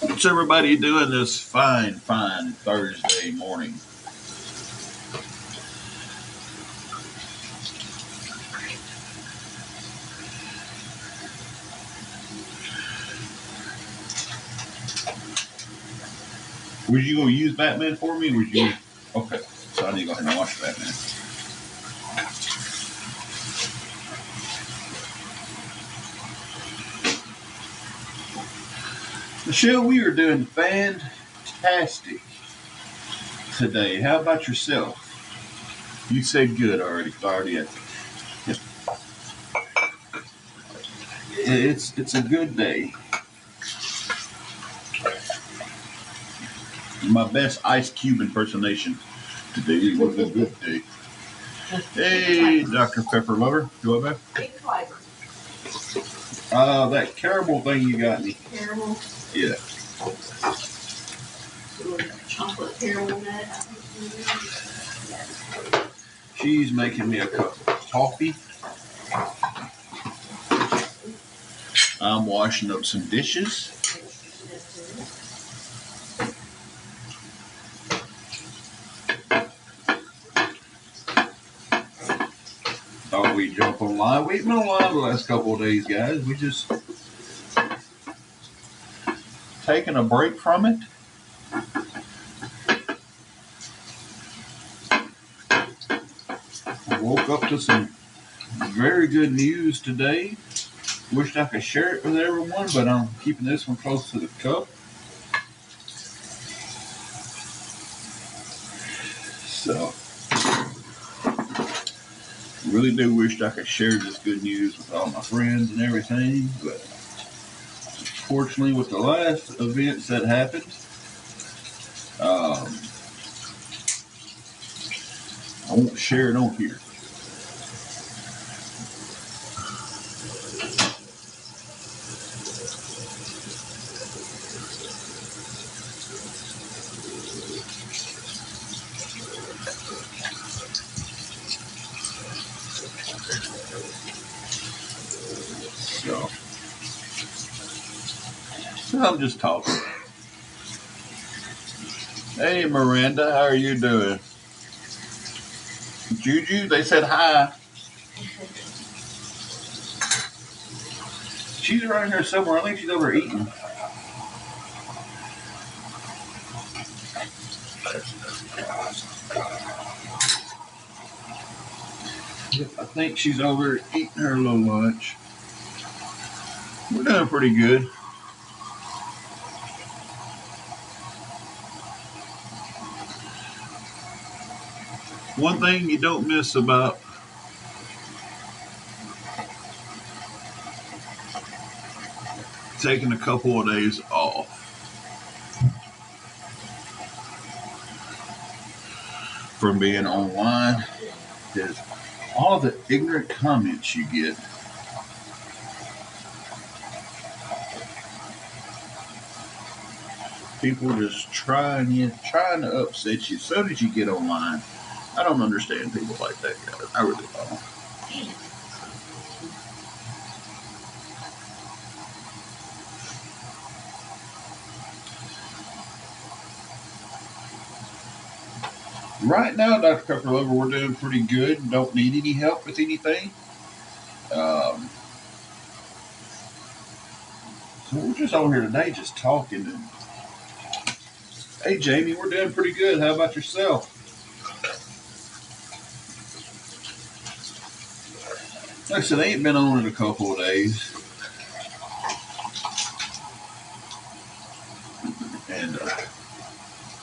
What's everybody doing this fine Thursday morning? Was you going to use Batman for me? Was you? Okay, so I need to go ahead and watch Batman. Michelle, we are doing fantastic today. How about yourself? You said good already. It's a good day. My best Ice Cube impersonation today was a good day. Hey, Dr. Pepper Lover. Go ahead. Big flavor. That caramel thing you got me. Caramel. Yeah. Chocolate caramel nut. She's making me a cup of coffee. I'm washing up some dishes. Thought we'd jump online. We've been online the last couple of days, guys. We just taking a break from it. Woke up to some very good news today. Wished I could share it with everyone, but I'm keeping this one close to the cup. So, really do wish I could share this good news with all my friends and everything, but unfortunately with the last events that happened, I won't share it on here. So I'm just talking. Hey Miranda, how are you doing? Juju, they said hi. She's around here somewhere. I think she's over eating. I think she's over eating her little lunch. We're doing pretty good. One thing you don't miss about taking a couple of days off from being online is all the ignorant comments you get. People just trying to upset you as soon as you get online. I don't understand people like that, guys. I really don't. Right now, Dr. Pepper Lover, we're doing pretty good. Don't need any help with anything. So we're just on here today just talking. And, hey, Jamie, we're doing pretty good. How about yourself? Like I said, I ain't been on in a couple of days. And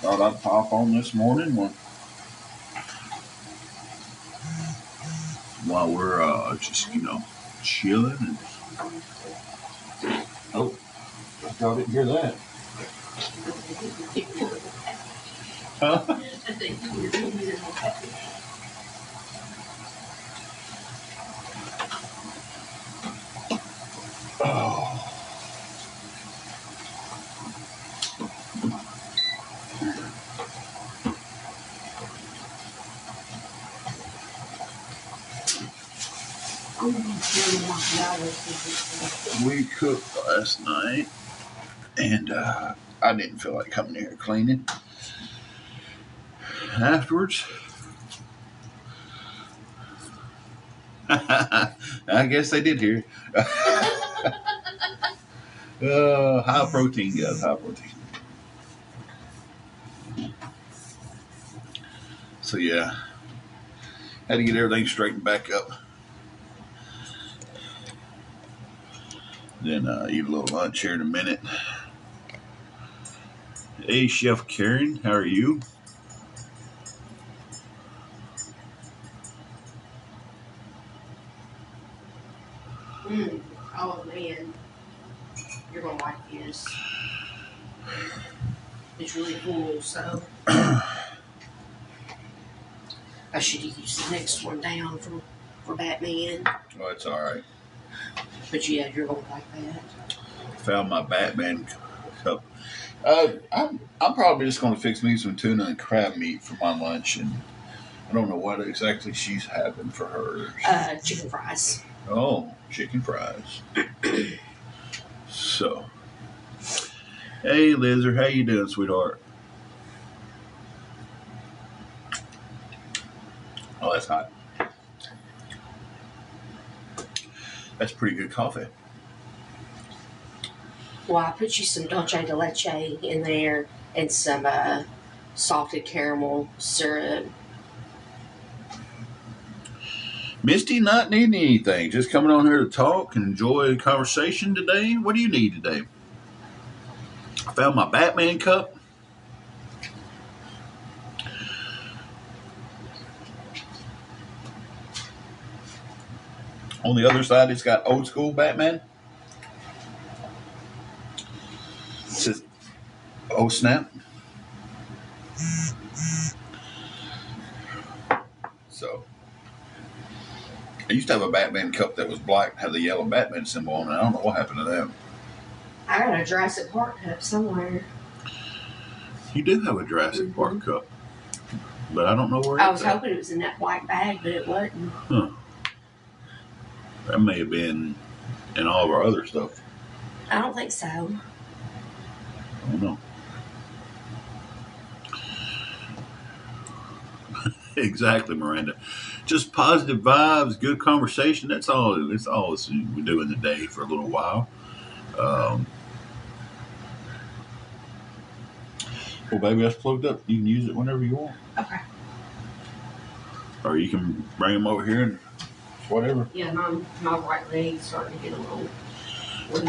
thought I'd pop on this morning while we're just, chilling. And... Oh, y'all didn't hear that. Huh? Oh. We cooked last night, and I didn't feel like coming here cleaning. Afterwards, I guess they did here. High protein, guys, high protein. So yeah, had to get everything straightened back up. Then eat a little lunch here in a minute. Hey, Chef Karen, how are you? Oh man, you're gonna like this. It's really cool, so I should have used the next one down for Batman. Oh, it's all right. But yeah, you're gonna like that. Found my Batman cup. I'm probably just going to fix me some tuna and crab meat for my lunch, and I don't know what exactly she's having for hers. Chicken fries. Oh, chicken fries. So, hey, Lizard, how you doing, sweetheart? Oh, that's hot. That's pretty good coffee. Well, I put you some dulce de leche in there and some salted caramel syrup. Misty not needing anything, just coming on here to talk and enjoy the conversation today. What do you need today? I found my Batman cup. On the other side, it's got old school Batman. It says, oh snap. So, I used to have a Batman cup that was black, had the yellow Batman symbol on it. I don't know what happened to that. I got a Jurassic Park cup somewhere. You do have a Jurassic Park cup, but I don't know where I it's was at. hoping it was in that white bag, but it wasn't. Huh. That may have been in all of our other stuff. I don't think so. I don't know. Exactly, Miranda. Just positive vibes, good conversation. That's all. It's all we do in the day for a little while. Well, baby, that's plugged up. You can use it whenever you want. Okay. Or you can bring them over here and whatever. Yeah, my right leg's starting to get a little weak. But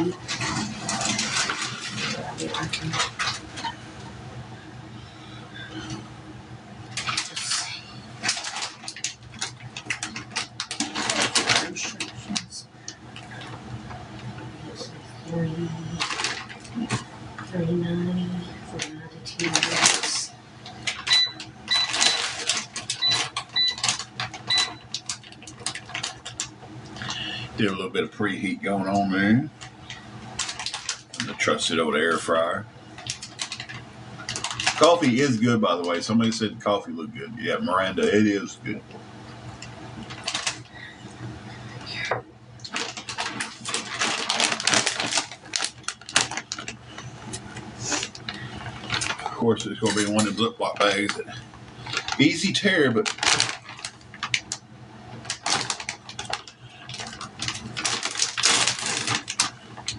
I mean, I can. Instructions. $3.90 for 9 to 10 minutes. Did a little bit of preheat going on there. The trusted old air fryer. Coffee is good, by the way. Somebody said the coffee looked good. Yeah, Miranda, it is good. Of course, it's going to be one of them Ziploc bags that easy tear, but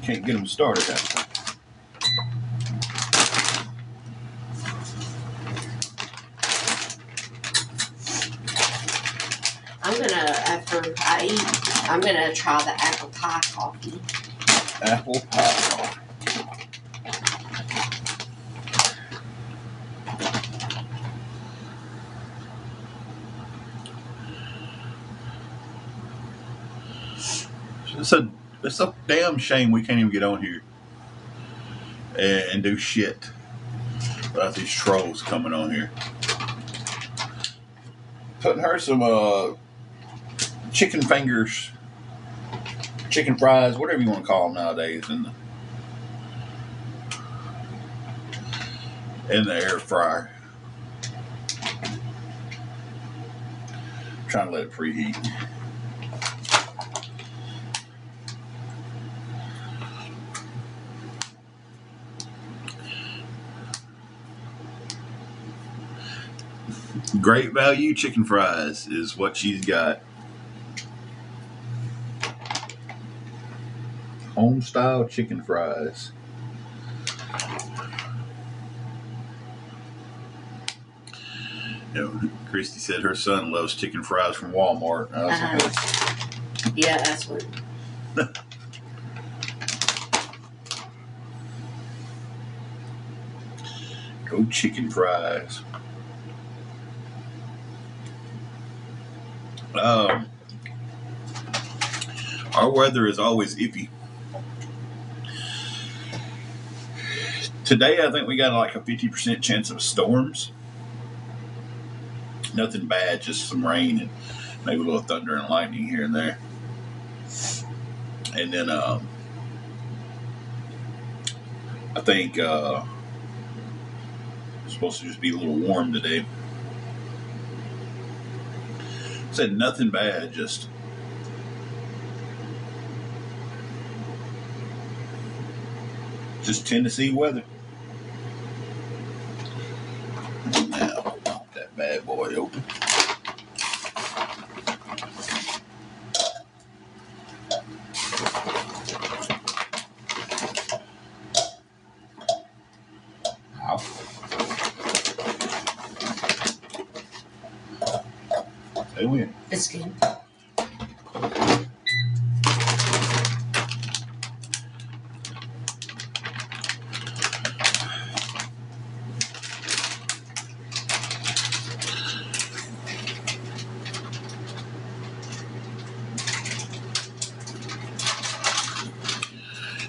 can't get them started that time. After I eat, I'm gonna try the apple pie coffee. Apple pie coffee. It's a damn shame we can't even get on here and do shit without these trolls coming on here. Putting her some chicken fingers, chicken fries, whatever you want to call them nowadays, in the air fryer. Trying to let it preheat. Great value chicken fries is what she's got. Home style chicken fries. Christy said her son loves chicken fries from Walmart. Yeah, that's what. Go chicken fries. Our weather is always iffy. Today, I think we got like a 50% chance of storms. Nothing bad, just some rain and maybe a little thunder and lightning here and there. And then I think it's supposed to just be a little warm today. Said nothing bad, just Tennessee weather. Now, pop that bad boy open. Say when. It's good.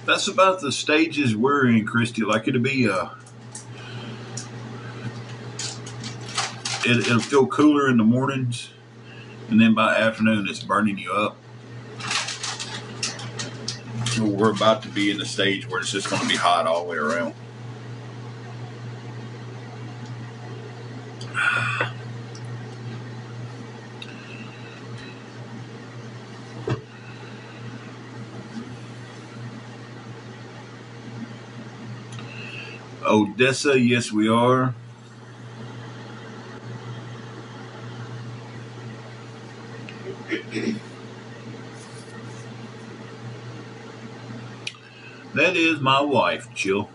That's about the stages we're in, Christy. Like it'll be it'll feel cooler in the mornings, and then by afternoon it's burning you up. So we're about to be in the stage where it's just going to be hot all the way around. Odessa, yes we are. That is my wife, Jill.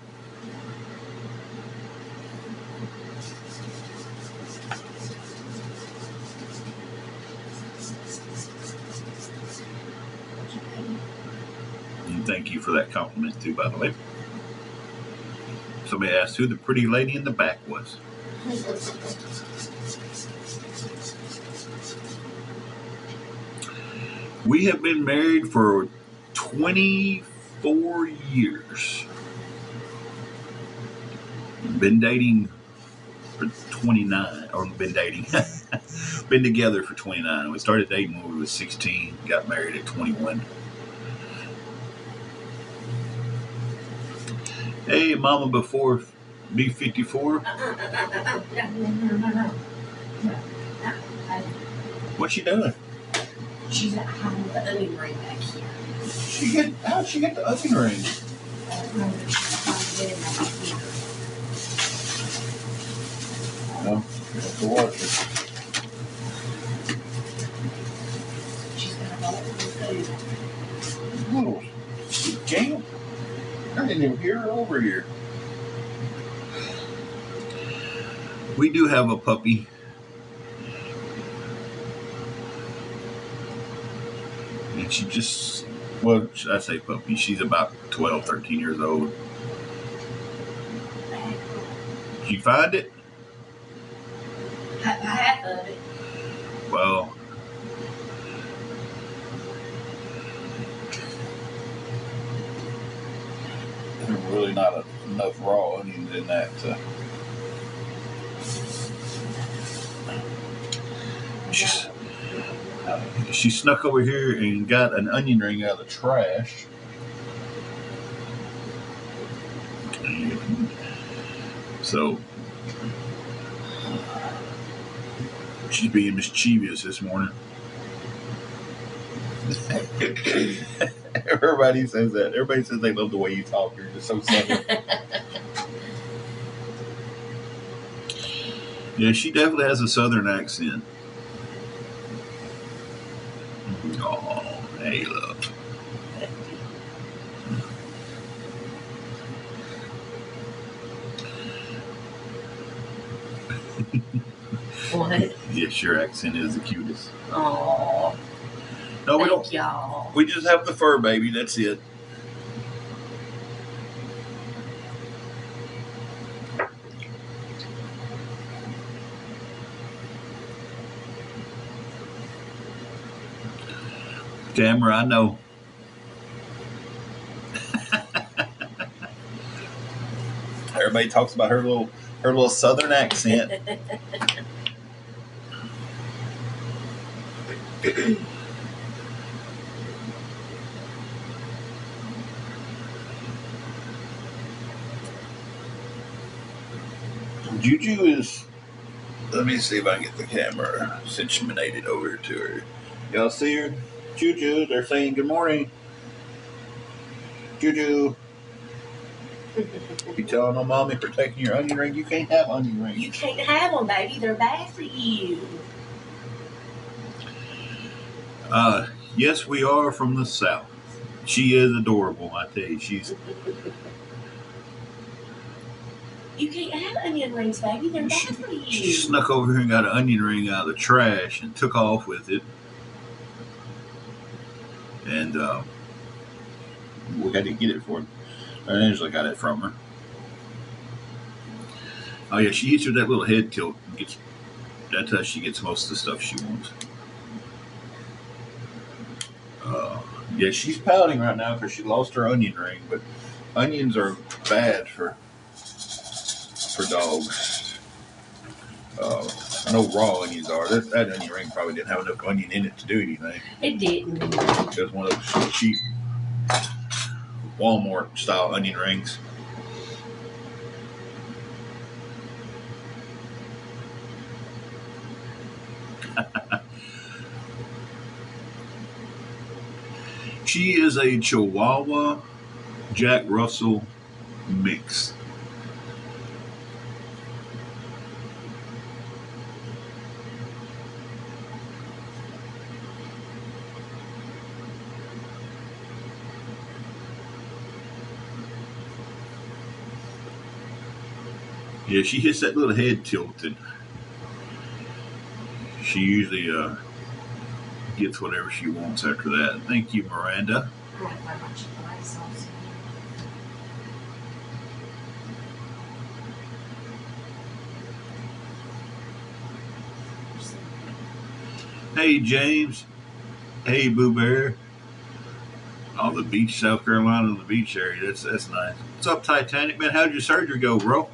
And thank you for that compliment too, by the way. Somebody asked who the pretty lady in the back was. We have been married for 24 years. Been dating for 29, or been together for 29. We started dating when we were 16, got married at 21. Hey, Mama, before B54. What's she doing? She's at home with the onion ring back here. How'd she get the onion ring? I don't know if she's trying to get it back here. No, you have to watch it. She's got a bowl of food. Oh, jam. I didn't even hear her over here. We do have a puppy. And she just, well, should I say puppy? She's about 12, 13 years old. Did you find it? Half of it. Well, there's really not enough raw onions in that. She snuck over here and got an onion ring out of the trash. So she's being mischievous this morning. Everybody says that. Everybody says they love the way you talk. You're just so southern. Yeah, she definitely has a southern accent. Oh, hey, love. What? Yes, your accent is the cutest. Oh, No, we don't. thank y'all. We just have the fur baby. That's it. Tamara, I know. Everybody talks about her little southern accent. Juju is. Let me see if I can get the camera situated over to her. Y'all see her? Juju, they're saying good morning. Juju, you telling no mommy protecting your onion ring? You can't have onion rings. You can't have them, baby. They're bad for you. Yes, we are from the South. She is adorable, I tell you. She's. You can't have onion rings, baby. They're bad for you. She snuck over here and got an onion ring out of the trash and took off with it. And we had to get it for her. Angela got it from her. Oh yeah, she hits her that little head tilt. That's how she gets most of the stuff she wants. Yeah, she's pouting right now because she lost her onion ring. But onions are bad for dogs. I know raw onions are. That onion ring probably didn't have enough onion in it to do anything. It didn't. It was one of those cheap Walmart style onion rings. She is a Chihuahua Jack Russell mix. Yeah, she hits that little head tilt, and she usually gets whatever she wants after that. Thank you, Miranda. Hey, James. Hey, Boo Bear. Oh, the beach, South Carolina, the beach area. That's nice. What's up, Titanic man? How'd your surgery go, bro?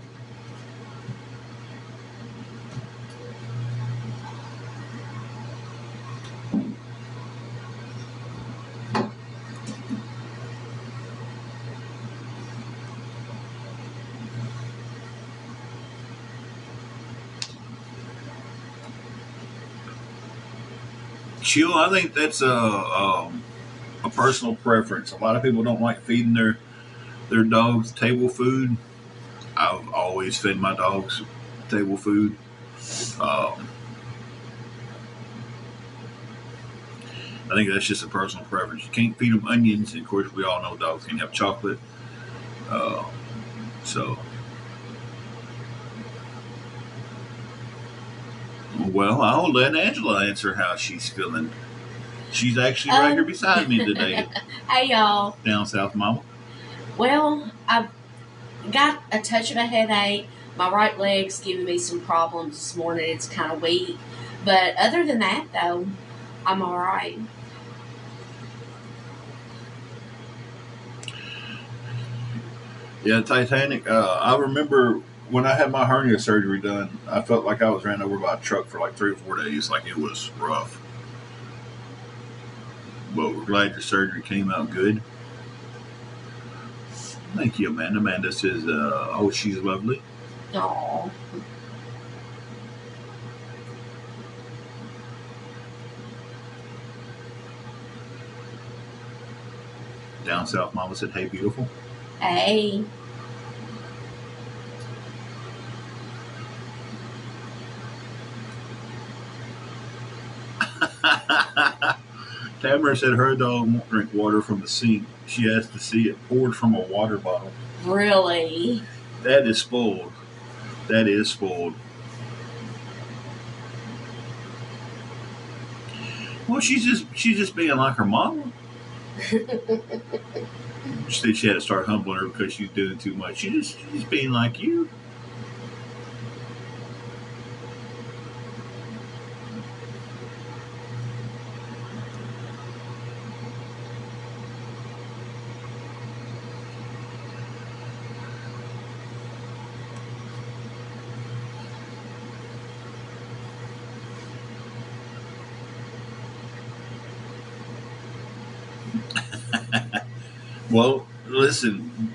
Chill. I think that's a personal preference. A lot of people don't like feeding their dogs table food. I've always fed my dogs table food. Um, I think that's just a personal preference. You can't feed them onions, and of course, we all know dogs can have chocolate. Uh, so, well, I'll let Angela answer how she's feeling. She's actually right here beside me today. Hey, y'all. Down south, Mama. Well, I've got a touch of a headache. My right leg's giving me some problems this morning. It's kind of weak. But other than that, though, I'm all right. Yeah, Titanic. I remember when I had my hernia surgery done, I felt like I was ran over by a truck for like 3 or 4 days. Like it was rough. But we're glad your surgery came out good. Thank you, Amanda. Amanda says, oh, she's lovely. Aw. Down south, Mama said, hey, beautiful. Hey. Tamara said her dog won't drink water from the sink. She has to see it poured from a water bottle. Really? That is spoiled. That is spoiled. Well, she's just being like her mama. She said she had to start humbling her because she's doing too much. She's just being like you. Well, listen.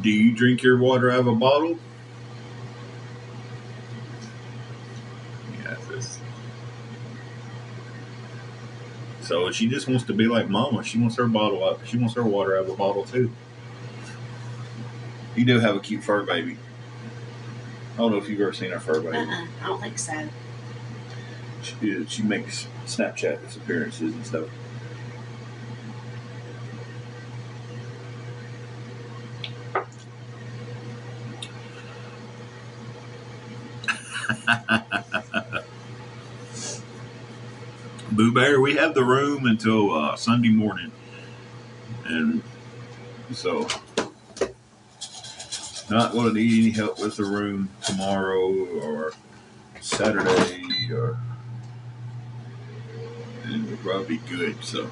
Do you drink your water out of a bottle? Yeah, this. So she just wants to be like mama. She wants her bottle up. She wants her water out of a bottle too. You do have a cute fur baby. I don't know if you've ever seen her fur baby. I don't think so. She makes Snapchat appearances and stuff. Boo Bear, we have the room until Sunday morning, and so not going to need any help with the room tomorrow or Saturday, or and it'll probably be good. So.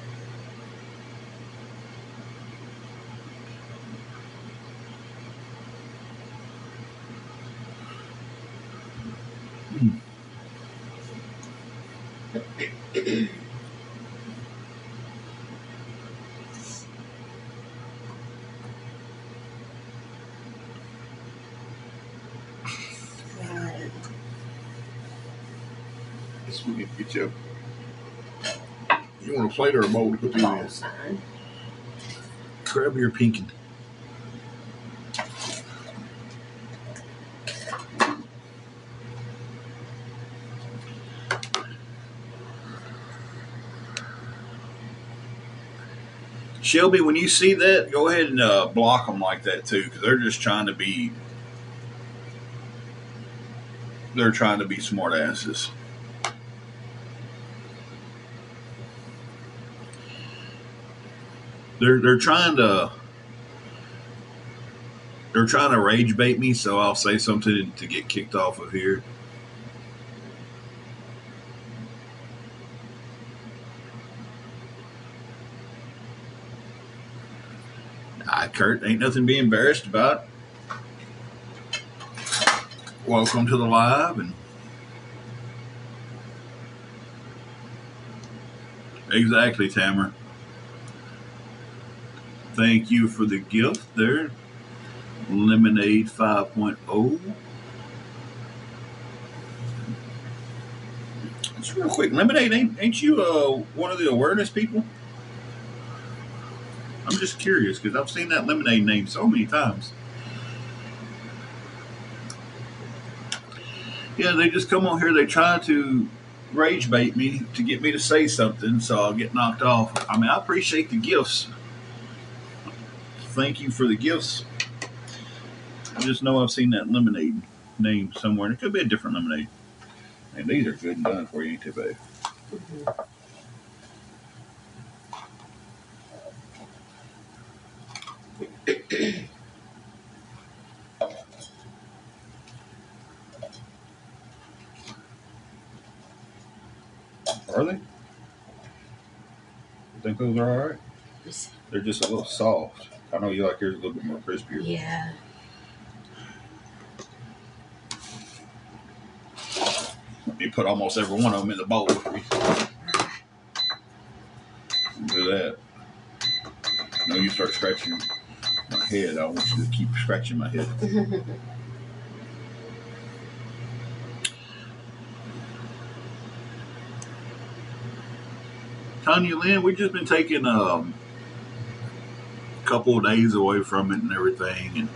Guess we need to get you. You want a plate or a bowl to put these in? Grab your pinkin. Shelby, when you see that, go ahead and block them like that too, because they're just trying to be. They're trying to be smart asses. They're trying to. They're trying to rage bait me, so I'll say something to get kicked off of here. Kurt, ain't nothing to be embarrassed about. Welcome to the live, and exactly, Tamara. Thank you for the gift there. Lemonade 5.0. Just real quick, Lemonade, ain't you one of the awareness people? I'm just curious because I've seen that Lemonade name so many times. Yeah, they just come on here. They try to rage bait me to get me to say something, so I'll get knocked off. I mean, I appreciate the gifts. Thank you for the gifts. I just know I've seen that Lemonade name somewhere, and it could be a different Lemonade. And these are good and done for you, ain't they, babe? Mm-hmm. Are they? You think those are all right? They're just a little soft. I know you like yours a little bit more crispier. Yeah. You put almost every one of them in the bowl for me. Do that. No, you start scratching my head. I want you to keep scratching my head. Tanya Lynn, we've just been taking a couple of days away from it and everything. And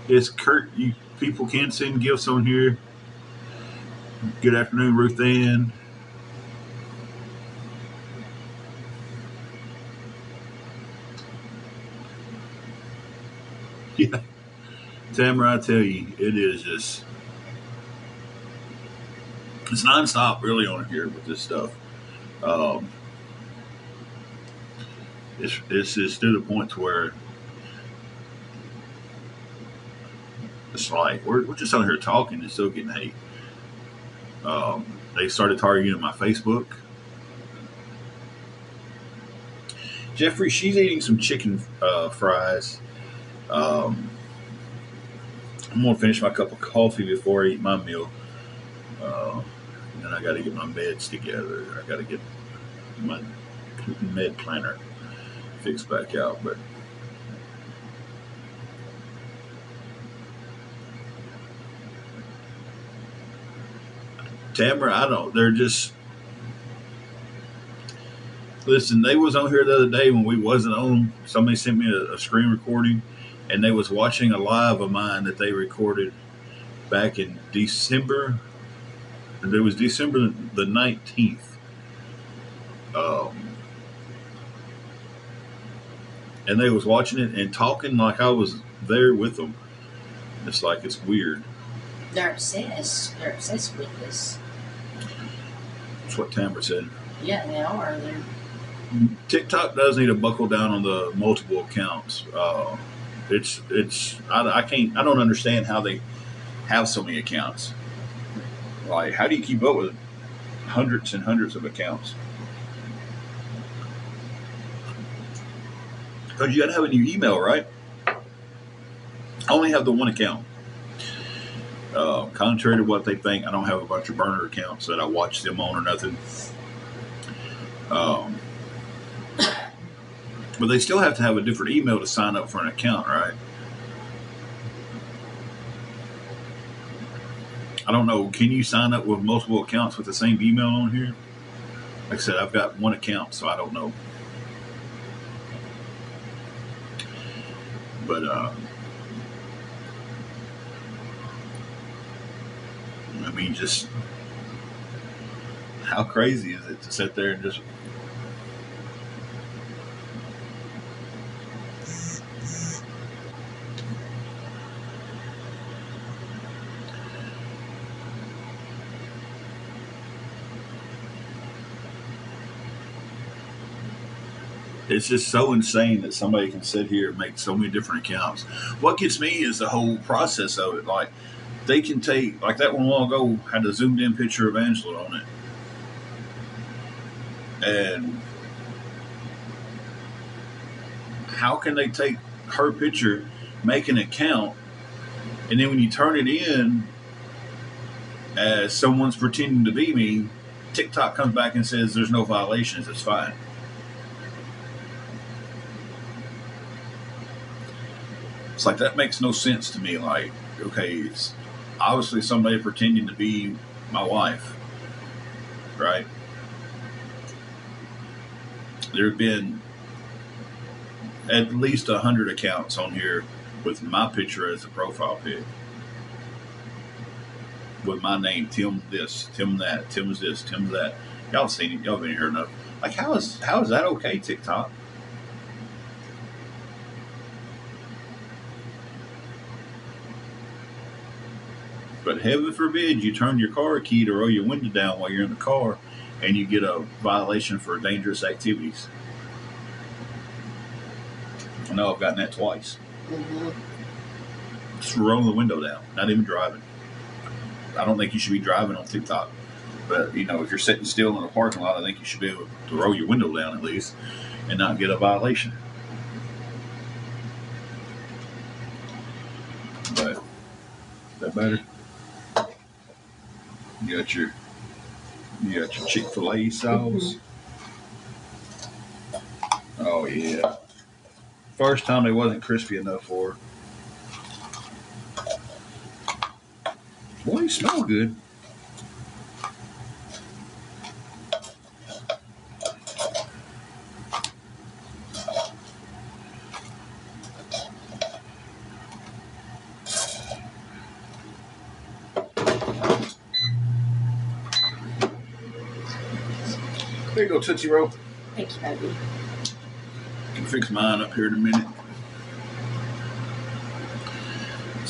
it's Kurt. People can send gifts on here. Good afternoon, Ruth Ann. Yeah, Tamara, I tell you, it is just it's nonstop really on here with this stuff. Um, it's just to the point to where it's like we're just on here talking and still getting hate. They started targeting my Facebook. Jeffrey, she's eating some chicken fries. Um, I'm gonna finish my cup of coffee before I eat my meal. Uh, and then I got to get my meds together. I got to get my med planner fixed back out. But Tamara, I don't. They're just listen. They was on here the other day when we wasn't on. Somebody sent me a screen recording, and they was watching a live of mine that they recorded back in December. It was December the 19th. Um, and they was watching it and talking like I was there with them. It's like it's weird. They're obsessed. They're obsessed with this. That's what Tamara said. Yeah, they are. TikTok does need to buckle down on the multiple accounts. I don't understand how they have so many accounts. Like, how do you keep up with hundreds and hundreds of accounts? Because you got to have a new email, right? I only have the one account. Contrary to what they think, I don't have a bunch of burner accounts that I watch them on or nothing. But they still have to have a different email to sign up for an account, right? I don't know. Can you sign up with multiple accounts with the same email on here? Like I said, I've got one account, so I don't know. But I mean, just how crazy is it to sit there and just it's just so insane that somebody can sit here and make so many different accounts. What gets me is the whole process of it. Like, they can take, like that one a while ago had a zoomed in picture of Angela on it. And how can they take her picture, make an account, and then when you turn it in as someone's pretending to be me, TikTok comes back and says there's no violations, it's fine. It's like that makes no sense to me. Like, okay, it's obviously somebody pretending to be my wife, right? There have been at least 100 accounts on here with my picture as a profile pic, with my name, Tim this, Tim that, Tim's this, Tim's that. Y'all seen it? Y'all been here enough? Like, how is that okay, TikTok? But heaven forbid you turn your car key to roll your window down while you're in the car and you get a violation for dangerous activities. I know I've gotten that twice. Mm-hmm. Just rolling the window down, not even driving. I don't think you should be driving on TikTok. But, you know, if you're sitting still in a parking lot, I think you should be able to roll your window down at least and not get a violation. But, is that better? You got your Chick-fil-A sauce. Mm-hmm. Oh yeah. First time it wasn't crispy enough for her. Boy, you smell good. There you go, Tootsie Roll. Thank you, baby. Can fix mine up here in a minute.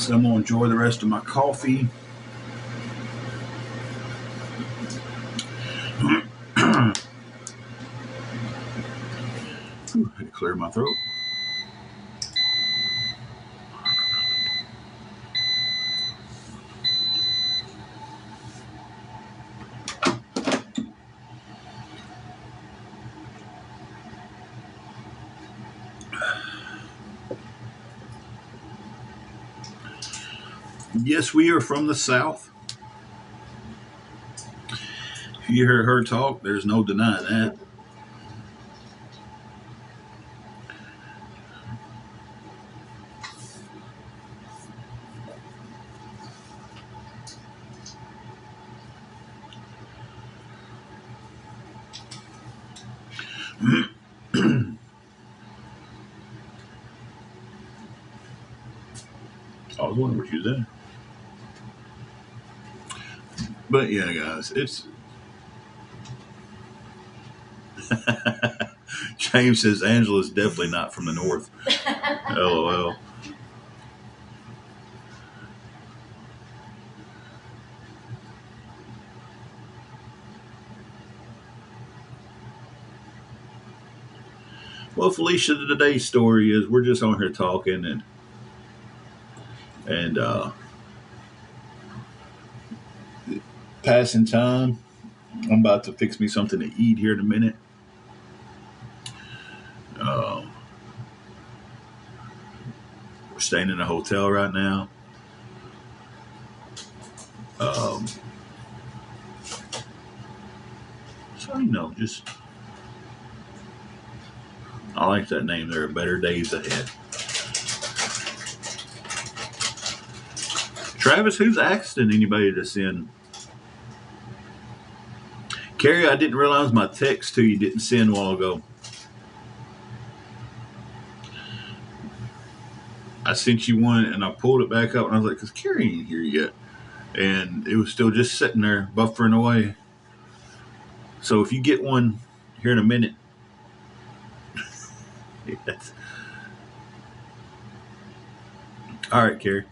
So I'm going to enjoy the rest of my coffee. Had to clear my throat. Yes, we are from the South. If you hear her talk, there's no denying that. I was wondering what you was at. But yeah, guys, it's James says Angela's definitely not from the North. LOL. Well, Felicia, today's story is we're just on here talking and passing time. I'm about to fix me something to eat here in a minute. We're staying in a hotel right now. Um, so just I like that name. There are better days ahead. Travis, who's asking anybody to send? Carrie, I didn't realize my text to you didn't send a while ago. I sent you one and I pulled it back up and I was like, because Carrie ain't here yet. And it was still just sitting there buffering away. So if you get one here in a minute, yes. All right, Carrie.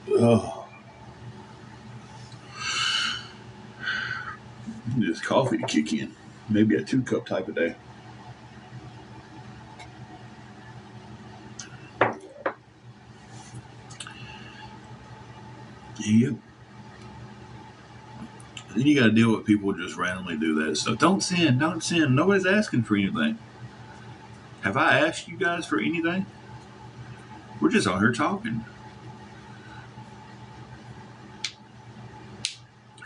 Oh, just coffee to kick in. Maybe a 2-cup type of day. Yep. Then you got to deal with people who just randomly do that stuff. Don't send. Nobody's asking for anything. Have I asked you guys for anything? We're just on here talking.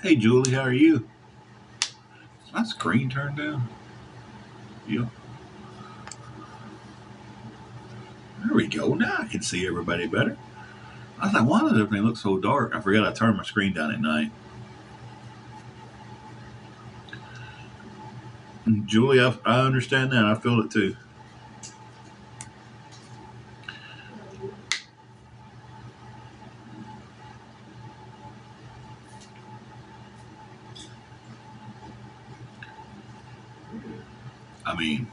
Hey, Julie, how are you? Is my screen turned down? Yep. There we go. Now I can see everybody better. I was like, why does everything look so dark? I forgot I turned my screen down at night. Julie, I understand that. I feel it too. I mean,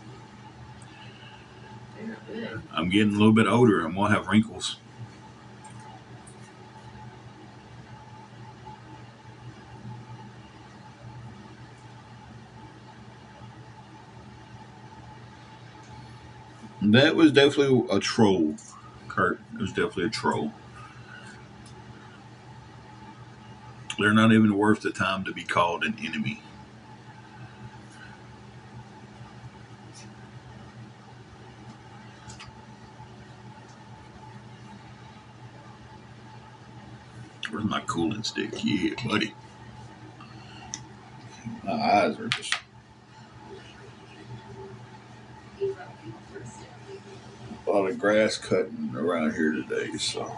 I'm getting a little bit older. I'm going to have wrinkles. That was definitely a troll, Kurt. It was definitely a troll. They're not even worth the time to be called an enemy. Where's my cooling stick? Yeah, buddy. My eyes are just... a lot of grass cutting around here today, so...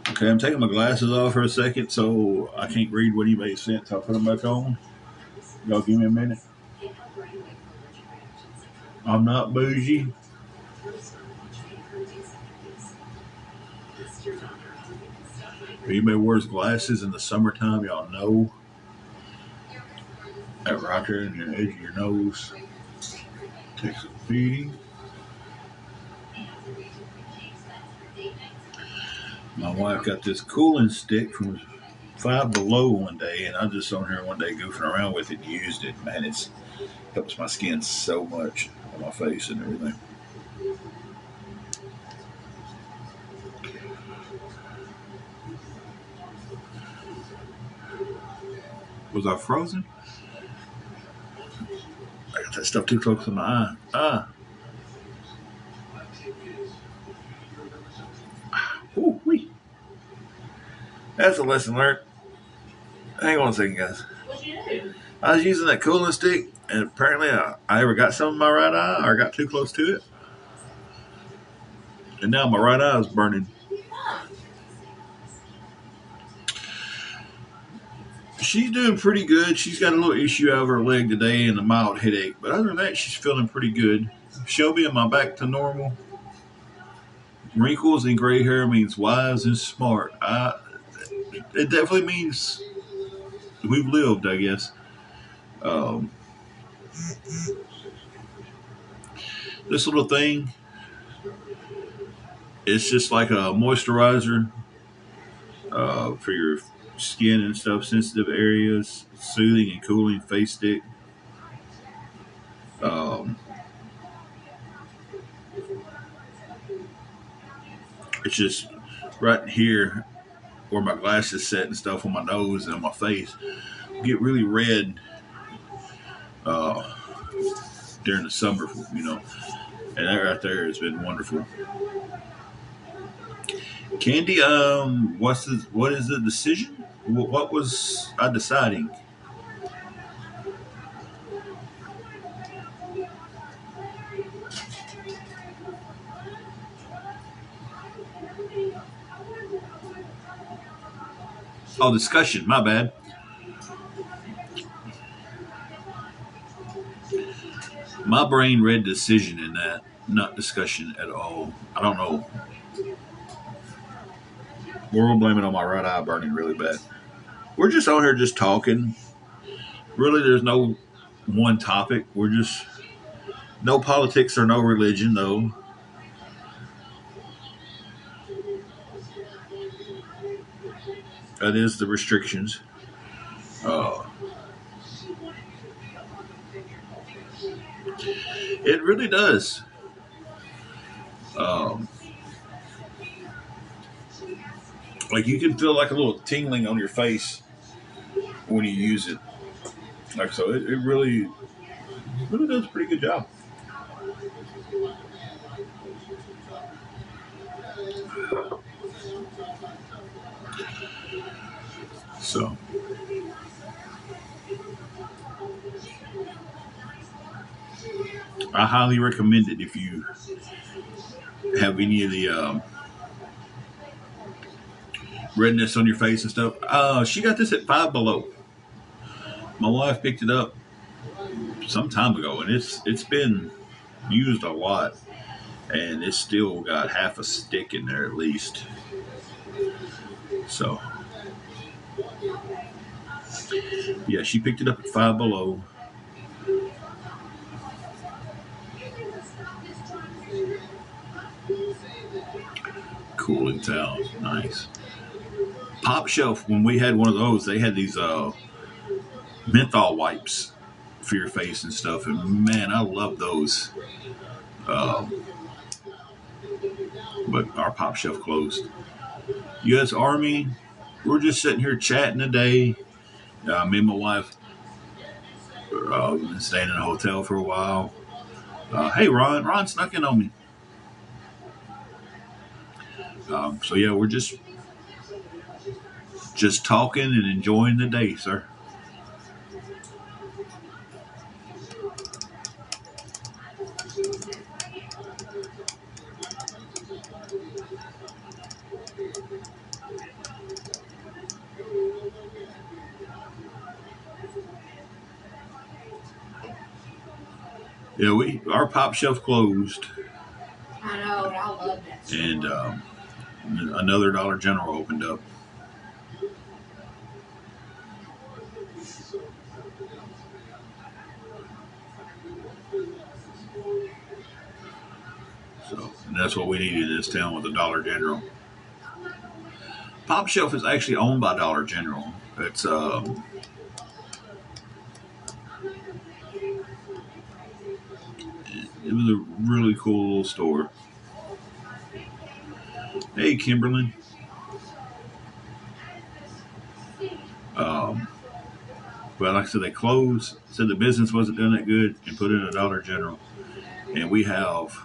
Okay, I'm taking my glasses off for a second so I can't read what anybody sent, so I'll put them back on. Y'all give me a minute. I'm not bougie. anybody wears glasses in the summertime, y'all know that right there in the edge of your nose takes a beating. My wife got this cooling stick from Five Below one day, and I just on here one day goofing around with it and used it. Man, it's helps my skin so much on my face and everything. Was I frozen? I got that stuff too close to my eye. Ooh, wee. That's a lesson learned. Hang on a second, guys. What'd you do? I was using that cooling stick, and apparently I either got some in my right eye or got too close to it. And now my right eye is burning. She's doing pretty good. She's got a little issue out of her leg today and a mild headache. But other than that, she's feeling pretty good. Shelby, am I back to normal? Wrinkles and gray hair means wise and smart. It definitely means we've lived, I guess. This little thing, it's just like a moisturizer for your skin and stuff, sensitive areas, soothing and cooling face stick. It's just right here where my glasses set and stuff on my nose and on my face get really red during the summer, and that right there has been wonderful. Candy, what is the decision? What was I deciding? Oh, discussion. My bad. My brain read decision in that, not discussion at all. I don't know. We're gonna blame it on my right eye burning really bad. We're just on here just talking. Really, there's no one topic. We're just no politics or no religion, though. That is the restrictions. It really does. Like you can feel like a little tingling on your face when you use it. Like so, it really does a pretty good job. So, I highly recommend it if you have any of the redness on your face and stuff. She got this at Five Below. My wife picked it up some time ago, and it's been used a lot, and it's still got half a stick in there at least. So, yeah, she picked it up at Five Below. Cooling towels, nice. Pop Shelf, when we had one of those, they had these menthol wipes for your face and stuff, and man, I love those. But our Pop Shelf closed. U.S. Army, we're just sitting here chatting today. Me and my wife been staying in a hotel for a while. Hey, Ron snuck in on me. So yeah, we're just talking and enjoying the day, sir. Yeah, our Pop Shelf closed. I know, I love that. And another Dollar General opened up. And that's what we need in this town with the Dollar General. Pop Shelf is actually owned by Dollar General. It's it was a really cool little store. Hey, Kimberly. Um, but like I said, they closed. Said the business wasn't doing that good, and put in a Dollar General. And we have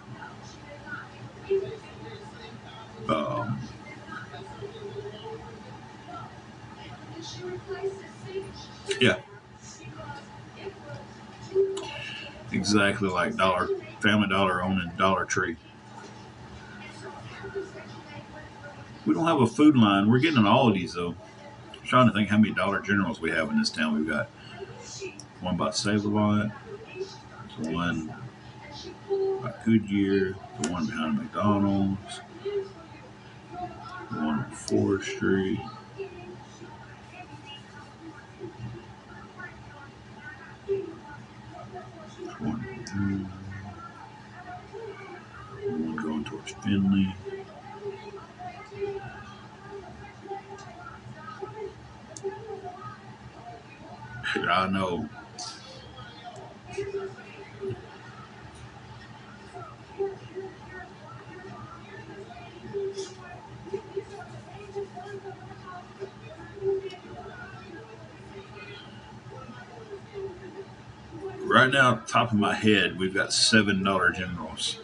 um, yeah, exactly like Family Dollar owning Dollar Tree. We don't have a food line. We're getting an Aldi's though. I'm trying to think how many Dollar Generals we have in this town. We've got one by Save-A-Lot, one by Goodyear, the one behind McDonald's, the one on 4th Street. One going towards Finley. I know. Right now, top of my head, we've got 7 Dollar Generals.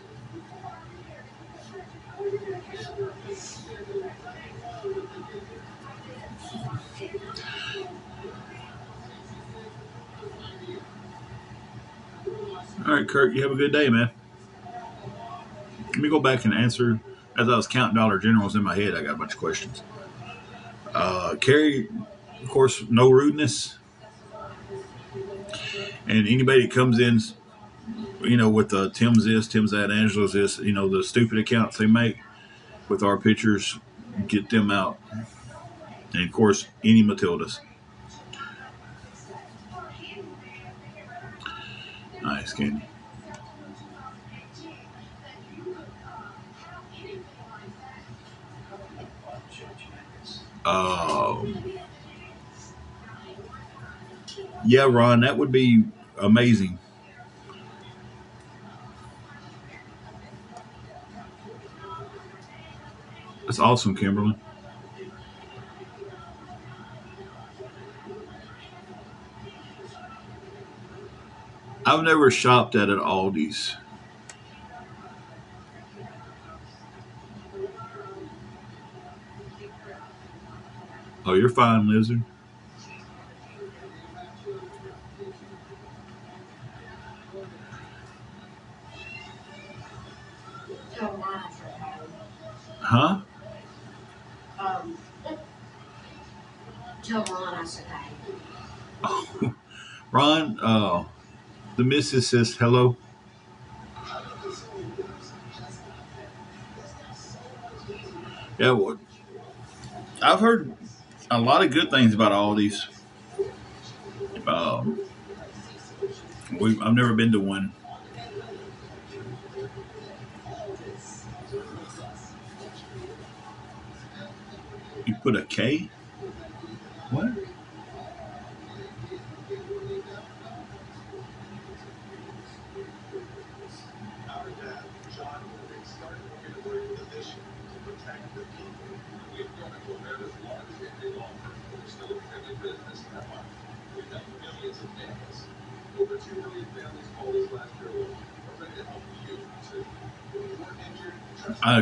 All right, Kurt, you have a good day, man. Let me go back and answer. As I was counting Dollar Generals in my head, I got a bunch of questions. Carrie, of course, no rudeness. And anybody that comes in, with the Tim's this, Tim's that, Angela's this, the stupid accounts they make with our pictures, get them out. And of course, any Matildas. Nice, Candy. Yeah, Ron, that would be amazing. That's awesome, Kimberly. I've never shopped at an Aldi's. Oh, you're fine, Lizard. Huh? Tell Ron I said hi. Oh, Ron, the missus says hello. Yeah, well, I've heard a lot of good things about Aldi's. Um, I've never been to one. You put a K? What?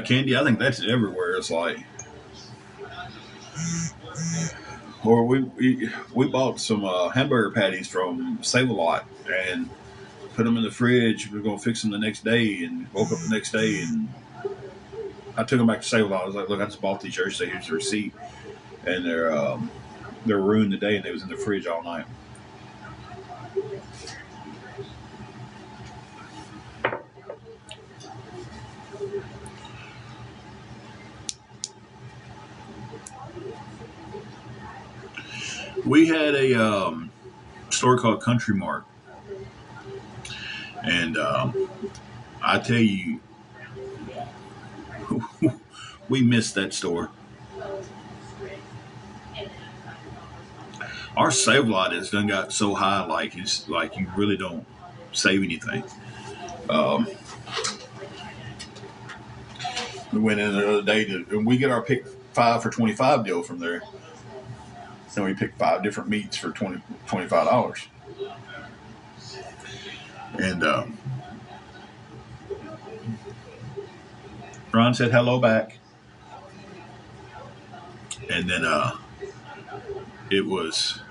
Candy, I think that's everywhere. It's like, or we bought some hamburger patties from Save-A-Lot and put them in the fridge. We are gonna fix them the next day, and woke up the next day and I took them back to Save-A-Lot. I was like, look, I just bought these yesterday. Here's the receipt, and they're ruined today, and they was in the fridge all night. We had a store called Country Mart, and I tell you, We missed that store. Our save lot has done got so high, like it's like you really don't save anything. Um, we went in the other day and we get our pick 5 for $25 deal from there. And we picked 5 different meats for $25. And Ron said hello back. And then it was.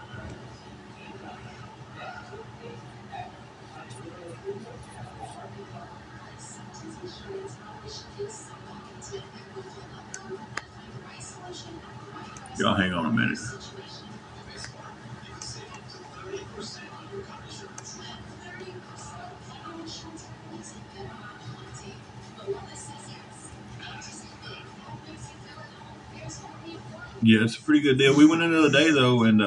Y'all hang on a minute. Yeah, it's a pretty good deal. We went in the other day though, and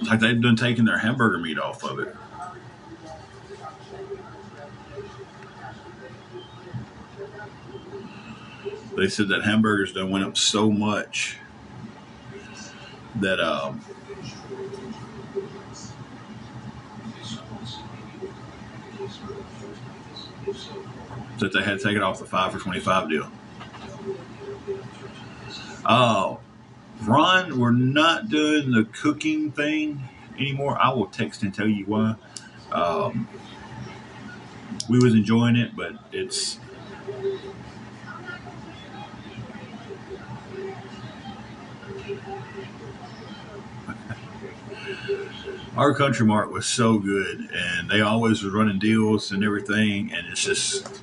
like they'd done taking their hamburger meat off of it. They said that hamburgers done went up so much that that they had to take it off the 5 for $25 deal. Ron, we're not doing the cooking thing anymore. I will text and tell you why. We was enjoying it, but it's our Country Mart was so good, and they always was running deals and everything, and it's just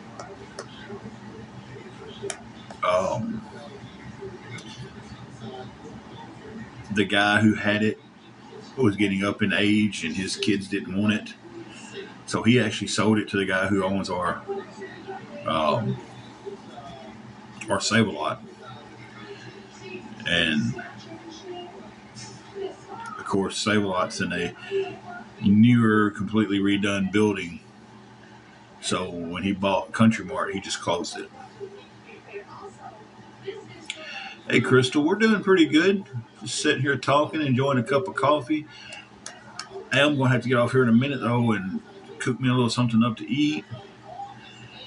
the guy who had it was getting up in age, and his kids didn't want it, so he actually sold it to the guy who owns our Save-A-Lot. And of course, Save-A-Lot's in a newer, completely redone building. So when he bought Country Mart, he just closed it. Hey, Crystal, we're doing pretty good. Just sitting here talking, enjoying a cup of coffee. Hey, I'm going to have to get off here in a minute, though, and cook me a little something up to eat.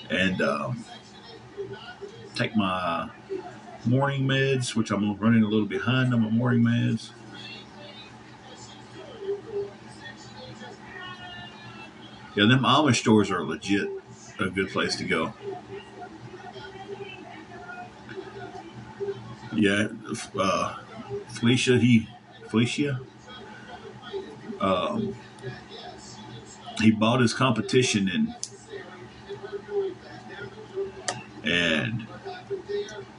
And take my morning meds, which I'm running a little behind on my morning meds. Yeah, them Amish stores are legit a good place to go. Yeah, Felicia, he bought his competition and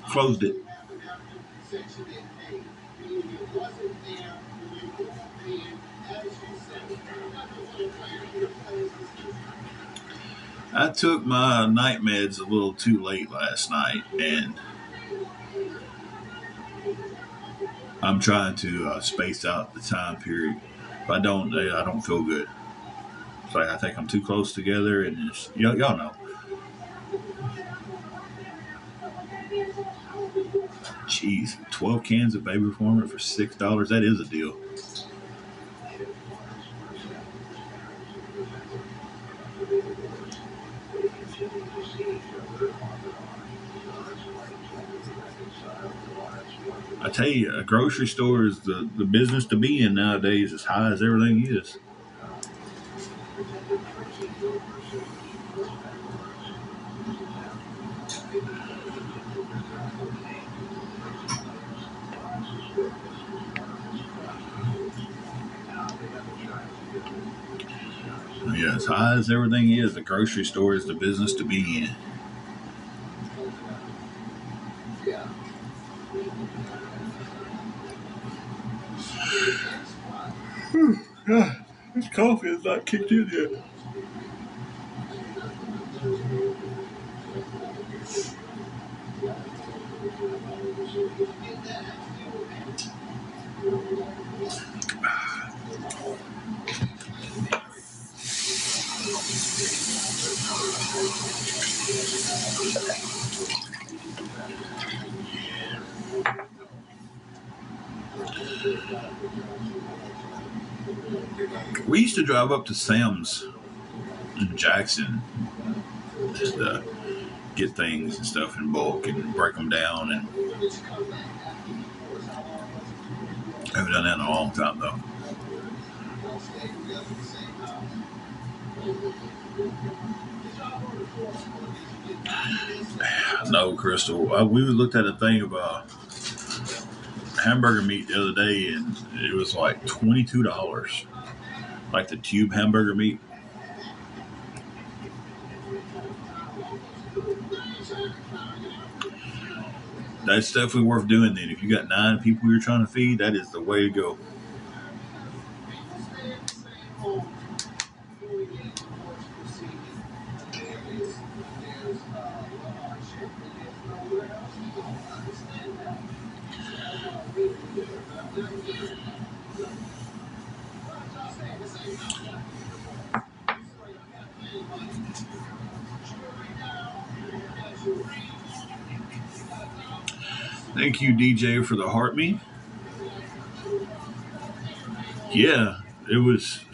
closed it. I took my night meds a little too late last night, and I'm trying to space out the time period. If I don't feel good. It's like I think I'm too close together, and y'all know. Jeez, 12 cans of baby formula for $6. That is a deal. I tell you, a grocery store is the business to be in nowadays, as high as everything is. Yeah, as high as everything is, the grocery store is the business to be in. This coffee is not kicked in yet. We used to drive up to Sam's in Jackson to get things and stuff in bulk and break them down. And I haven't done that in a long time, though. No, Crystal. We looked at a thing of hamburger meat the other day, and it was like $22. Like the tube hamburger meat. That's definitely worth doing then. If you got 9 people you're trying to feed, that is the way to go. Thank you, DJ, for the heart me. Yeah, it was.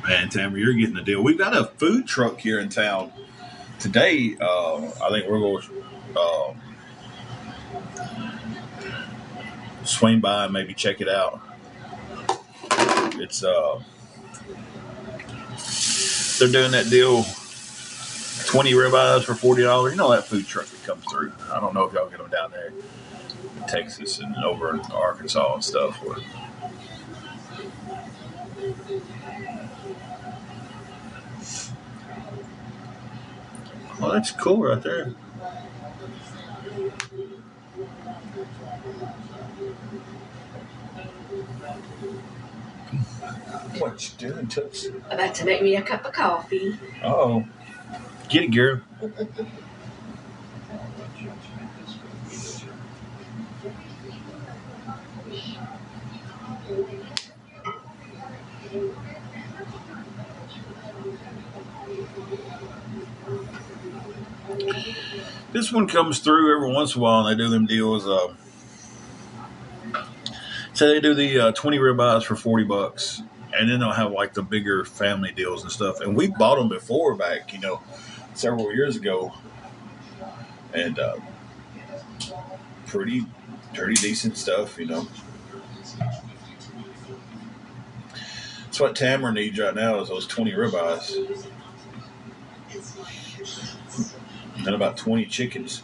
Man, Tamara, you're getting the deal. We've got a food truck here in town today. I think we're going to swing by and maybe check it out. It's they're doing that deal, 20 ribeyes for $40. You know that food truck that comes through. I don't know if y'all get them down there in Texas and over in Arkansas and stuff. Oh, that's cool right there. What you doing, Toots? About to make me a cup of coffee. Oh, get it, girl. This one comes through every once in a while, and they do them deals. So they do the 20 ribeyes for $40, and then they'll have like the bigger family deals and stuff. And we bought them before back, several years ago, and pretty decent stuff, That's what Tamara needs right now is those 20 ribeyes and about 20 chickens.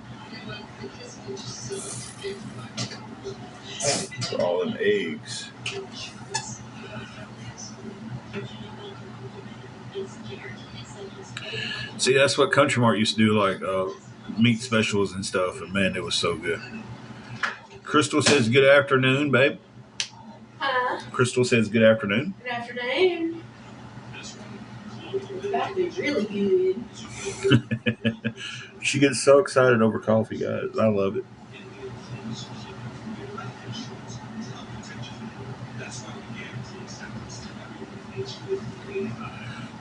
For all them eggs. See, that's what Country Mart used to do, like meat specials and stuff, and man, it was so good. Crystal says good afternoon, babe. Huh? Crystal says good afternoon. Good afternoon. That is really good. She gets so excited over coffee, guys. I love it.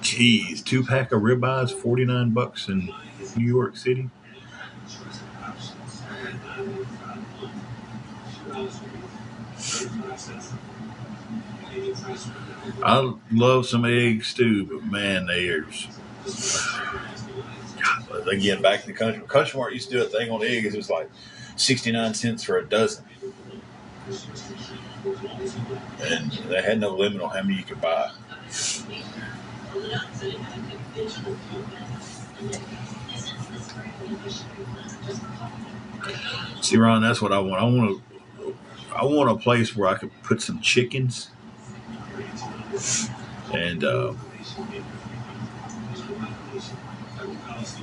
Jeez, 2-pack of ribeyes, $49 in New York City. I love some eggs too, but man, again, back in the country. Country Mart used to do a thing on eggs. It was like 69 cents for a dozen. And they had no limit on how many you could buy. See, Ron, that's what I want. I want a place where I could put some chickens and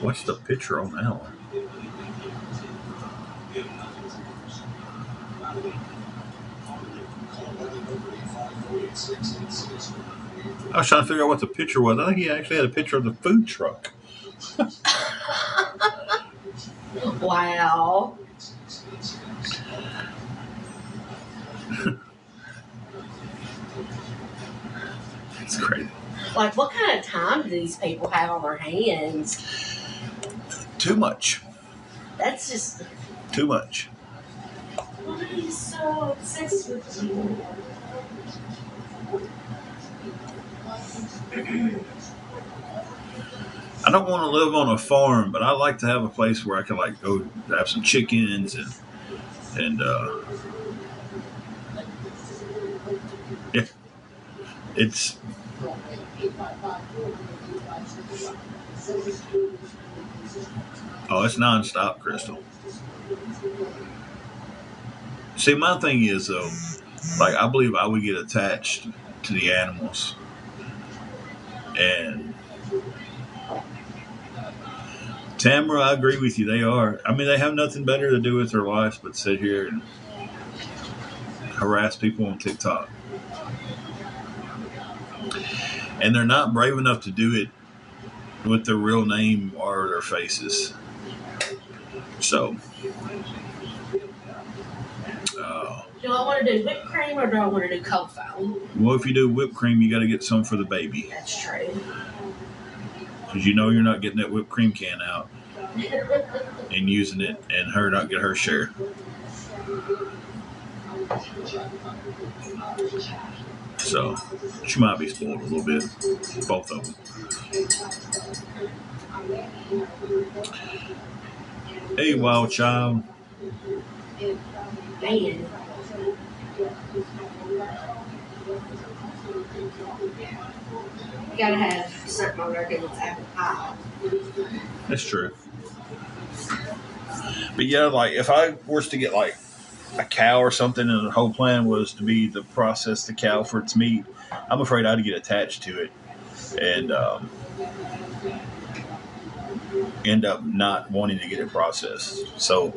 what's the picture on that one? I was trying to figure out what the picture was. I think he actually had a picture of the food truck. Wow. It's crazy. like, what kind of time do these people have on their hands? Too much. That's just... Too much. Why are you so obsessed with you? I don't want to live on a farm, but I like to have a place where I can like go have some chickens and yeah, it's it's nonstop, Crystal. See, my thing is though, like I believe I would get attached to the animals, and Tamara, I agree with you. They are. I mean, they have nothing better to do with their lives but sit here and harass people on TikTok. And they're not brave enough to do it with their real name or their faces. So, do I want to do whipped cream or do I want to do cold foam? Well, if you do whipped cream, you got to get some for the baby. That's true. Because you know you're not getting that whipped cream can out and using it and her not get her share. So, she might be spoiled a little bit. Both of them. Hey, wild child. Man. You gotta have something on there that's apple pie. That's true. But yeah, like if I was to get like a cow or something and the whole plan was to be to process the cow for its meat, I'm afraid I'd get attached to it and end up not wanting to get it processed. So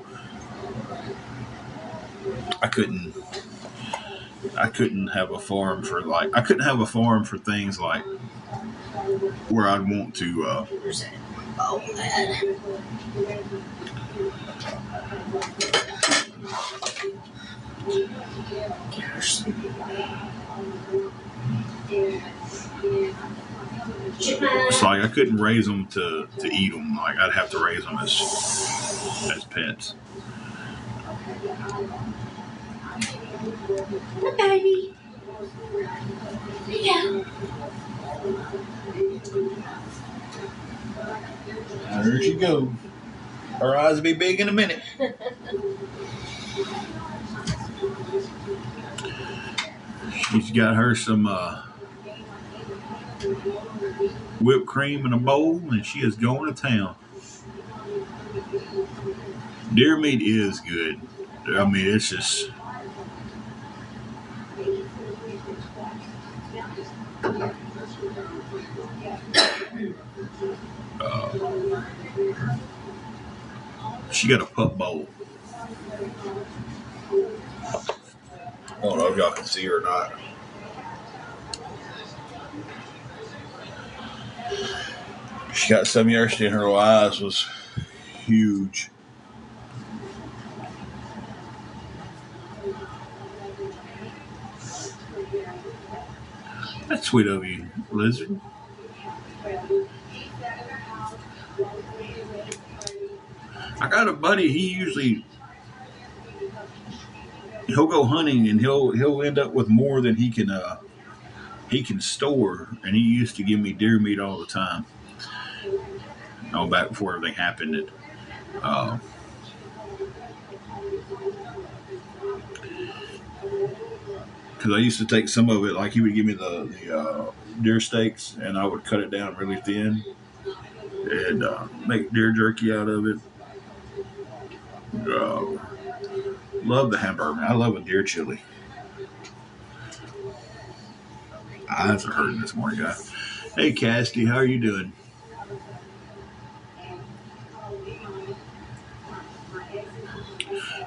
I couldn't have a farm for things like where I'd want to it's like I couldn't raise them to eat them. Like I'd have to raise them as pets. Look, baby. Yeah. There she goes. Her eyes will be big in a minute. She's got her some whipped cream in a bowl, and she is going to town. Deer meat is good. I mean, it's just... she got a pup bowl. I don't know if y'all can see her or not. She got some yesterday, and her little eyes was huge. That's sweet of you, lizard. I got a buddy. He'll go hunting and he'll end up with more than he can store. And he used to give me deer meat all the time. Back before everything happened. Because I used to take some of it, like he would give me the deer steaks, and I would cut it down really thin and make deer jerky out of it. Love the hamburger. I love a deer chili. Eyes are hurting this morning, guys. Hey, Cassidy, how are you doing?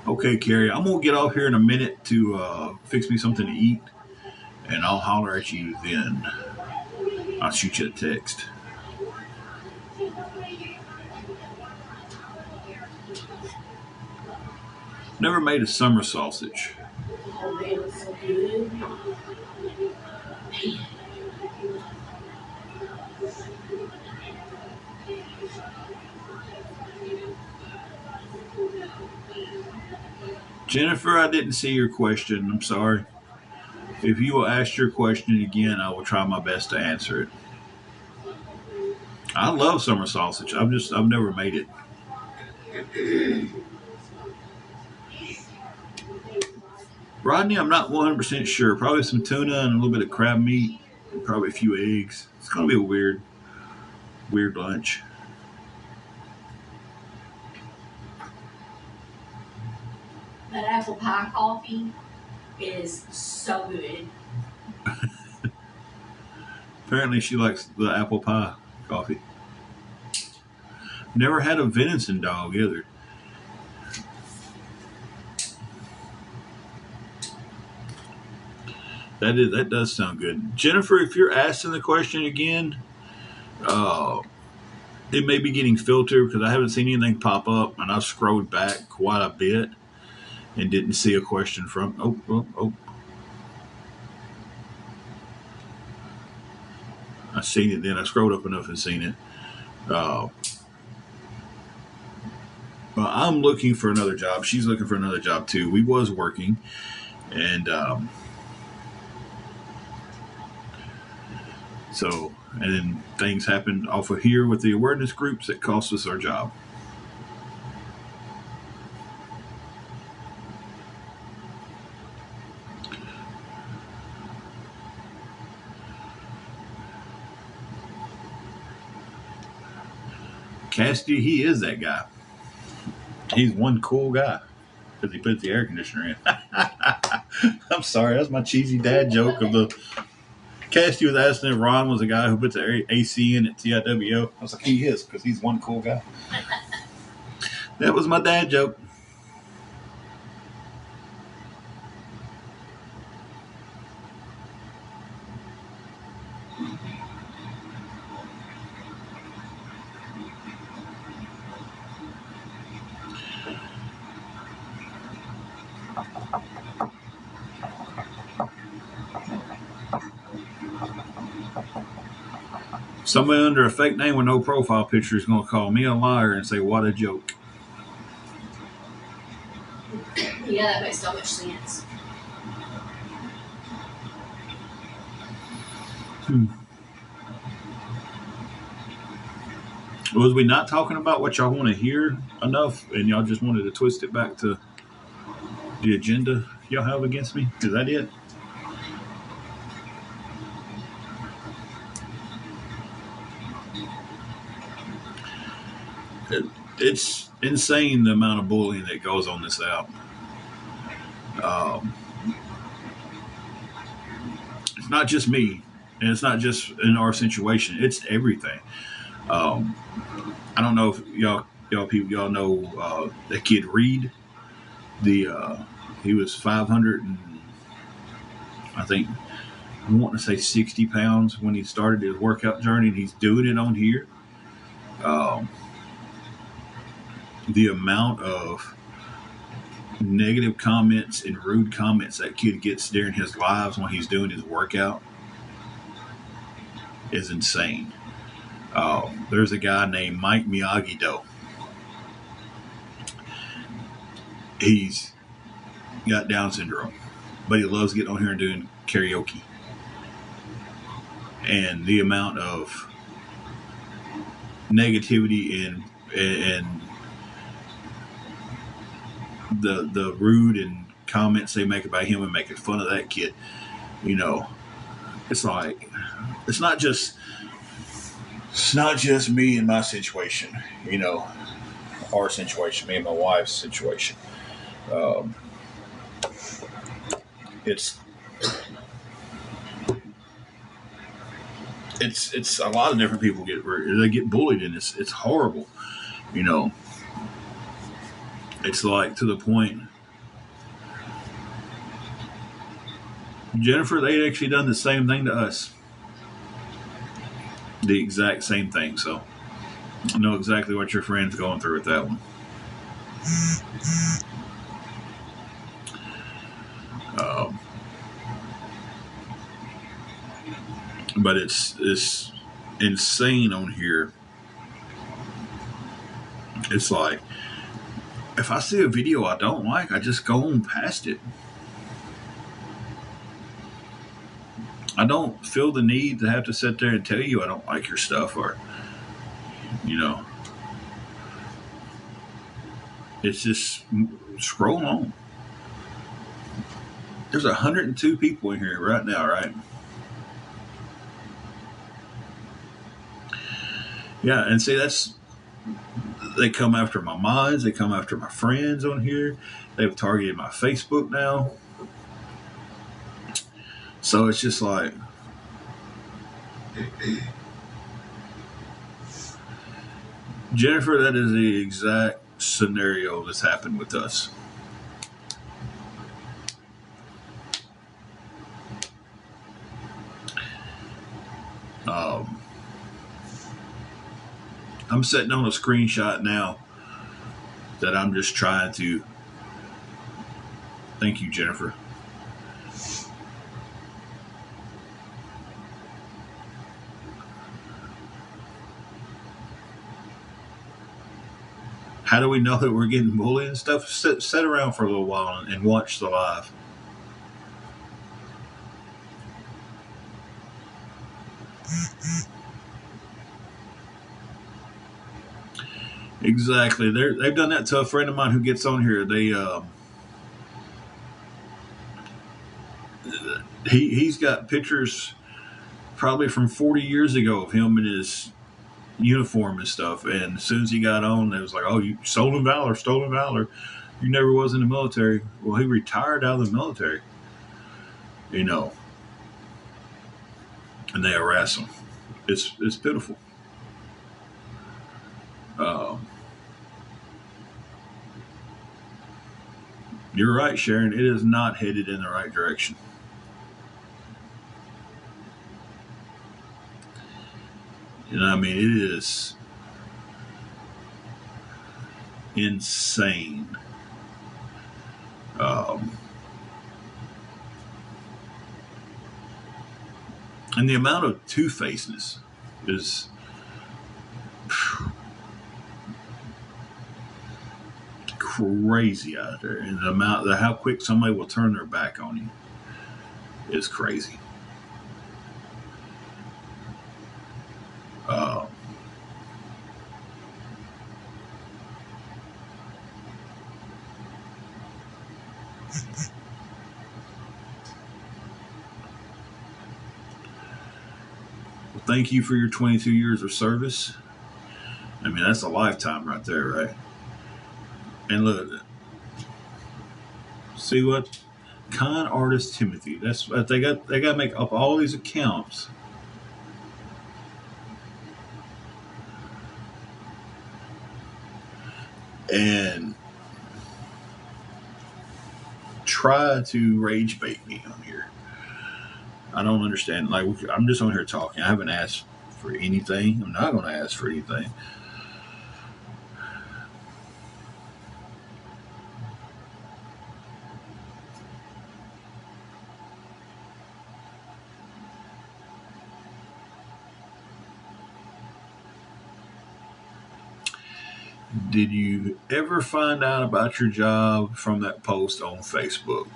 Okay, Carrie, I'm going to get off here in a minute to fix me something to eat, and I'll holler at you then. I'll shoot you a text. Never made a summer sausage. Oh, man, it's so good. Jennifer, I didn't see your question. I'm sorry. If you will ask your question again, I will try my best to answer it. I love summer sausage. I've never made it. Rodney, I'm not 100% sure. Probably some tuna and a little bit of crab meat, and probably a few eggs. It's gonna be a weird lunch. That apple pie coffee is so good. Apparently, she likes the apple pie coffee. Never had a venison dog either. That does sound good. Jennifer, if you're asking the question again, uh, it may be getting filtered because I haven't seen anything pop up, and I've scrolled back quite a bit and didn't see a question from. Oh! I seen it then. I scrolled up enough and seen it. Uh, but I'm looking for another job. She's looking for another job too. We was working, and and then things happened off of here with the awareness groups that cost us our job. Cassidy, he is that guy. He's one cool guy because he put the air conditioner in. I'm sorry, that's my cheesy dad joke of the. Cassidy was asking if Ron was a guy who puts the AC in at TIWO. I was like, he is because he's one cool guy. That was my dad joke. Somebody under a fake name with no profile picture is going to call me a liar and say, what a joke. Yeah, that makes so much sense. Was we not talking about what y'all want to hear enough and y'all just wanted to twist it back to the agenda y'all have against me? Is that it? It's insane the amount of bullying that goes on this app. It's not just me, and it's not just in our situation. It's everything. Um, I don't know if y'all know that kid Reed. He was 500 and I think I want to say 60 pounds when he started his workout journey, and he's doing it on here. Um, the amount of negative comments and rude comments that kid gets during his lives when he's doing his workout is insane. There's a guy named Mike Miyagi-Do. He's got Down syndrome, but he loves getting on here and doing karaoke. And the amount of negativity and the rude and comments they make about him and making fun of that kid, it's like it's not just me and my situation, our situation, me and my wife's situation. It's a lot of different people get bullied, and it's horrible. It's like to the point. Jennifer, they actually done the same thing to us. The exact same thing. So I know exactly what your friend's going through with that one. But it's insane on here. It's like if I see a video I don't like, I just go on past it. I don't feel the need to have to sit there and tell you I don't like your stuff, or, you know, it's just scroll on. There's 102 people in here right now, right? Yeah, and see, they come after my mods, they come after my friends on here, they've targeted my Facebook now. So it's just like, Jennifer, that is the exact scenario that's happened with us. Um, I'm sitting on a screenshot now that I'm just trying to. Thank you, Jennifer. How do we know that we're getting bullied and stuff? Sit around for a little while and watch the live. Exactly. They've done that to a friend of mine who gets on here. He's got pictures probably from 40 years ago of him in his uniform and stuff. And as soon as he got on, it was like, "Oh, you stolen valor, stolen valor. You never was in the military." Well, he retired out of the military, you know, and they harass him. It's pitiful. Um, you're right, Sharon. It is not headed in the right direction. You know, I mean, it is insane. Um, and the amount of two-facedness is crazy out there, and how quick somebody will turn their back on you is crazy. Um, well, thank you for your 22 years of service. I mean, that's a lifetime right there, right? And look, see what con artist Timothy. That's what they got. They got to make up all these accounts. And try to rage bait me on here. I don't understand. Like, I'm just on here talking. I haven't asked for anything. I'm not going to ask for anything. Did you ever find out about your job from that post on Facebook?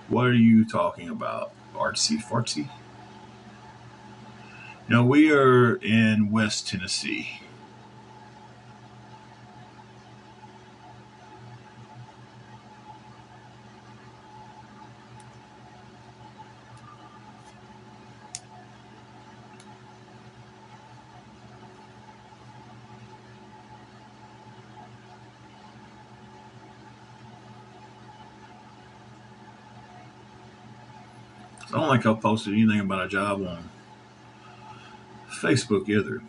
What are you talking about, artsy fartsy? No, we are in West Tennessee. I don't think I've posted anything about a job on Facebook either.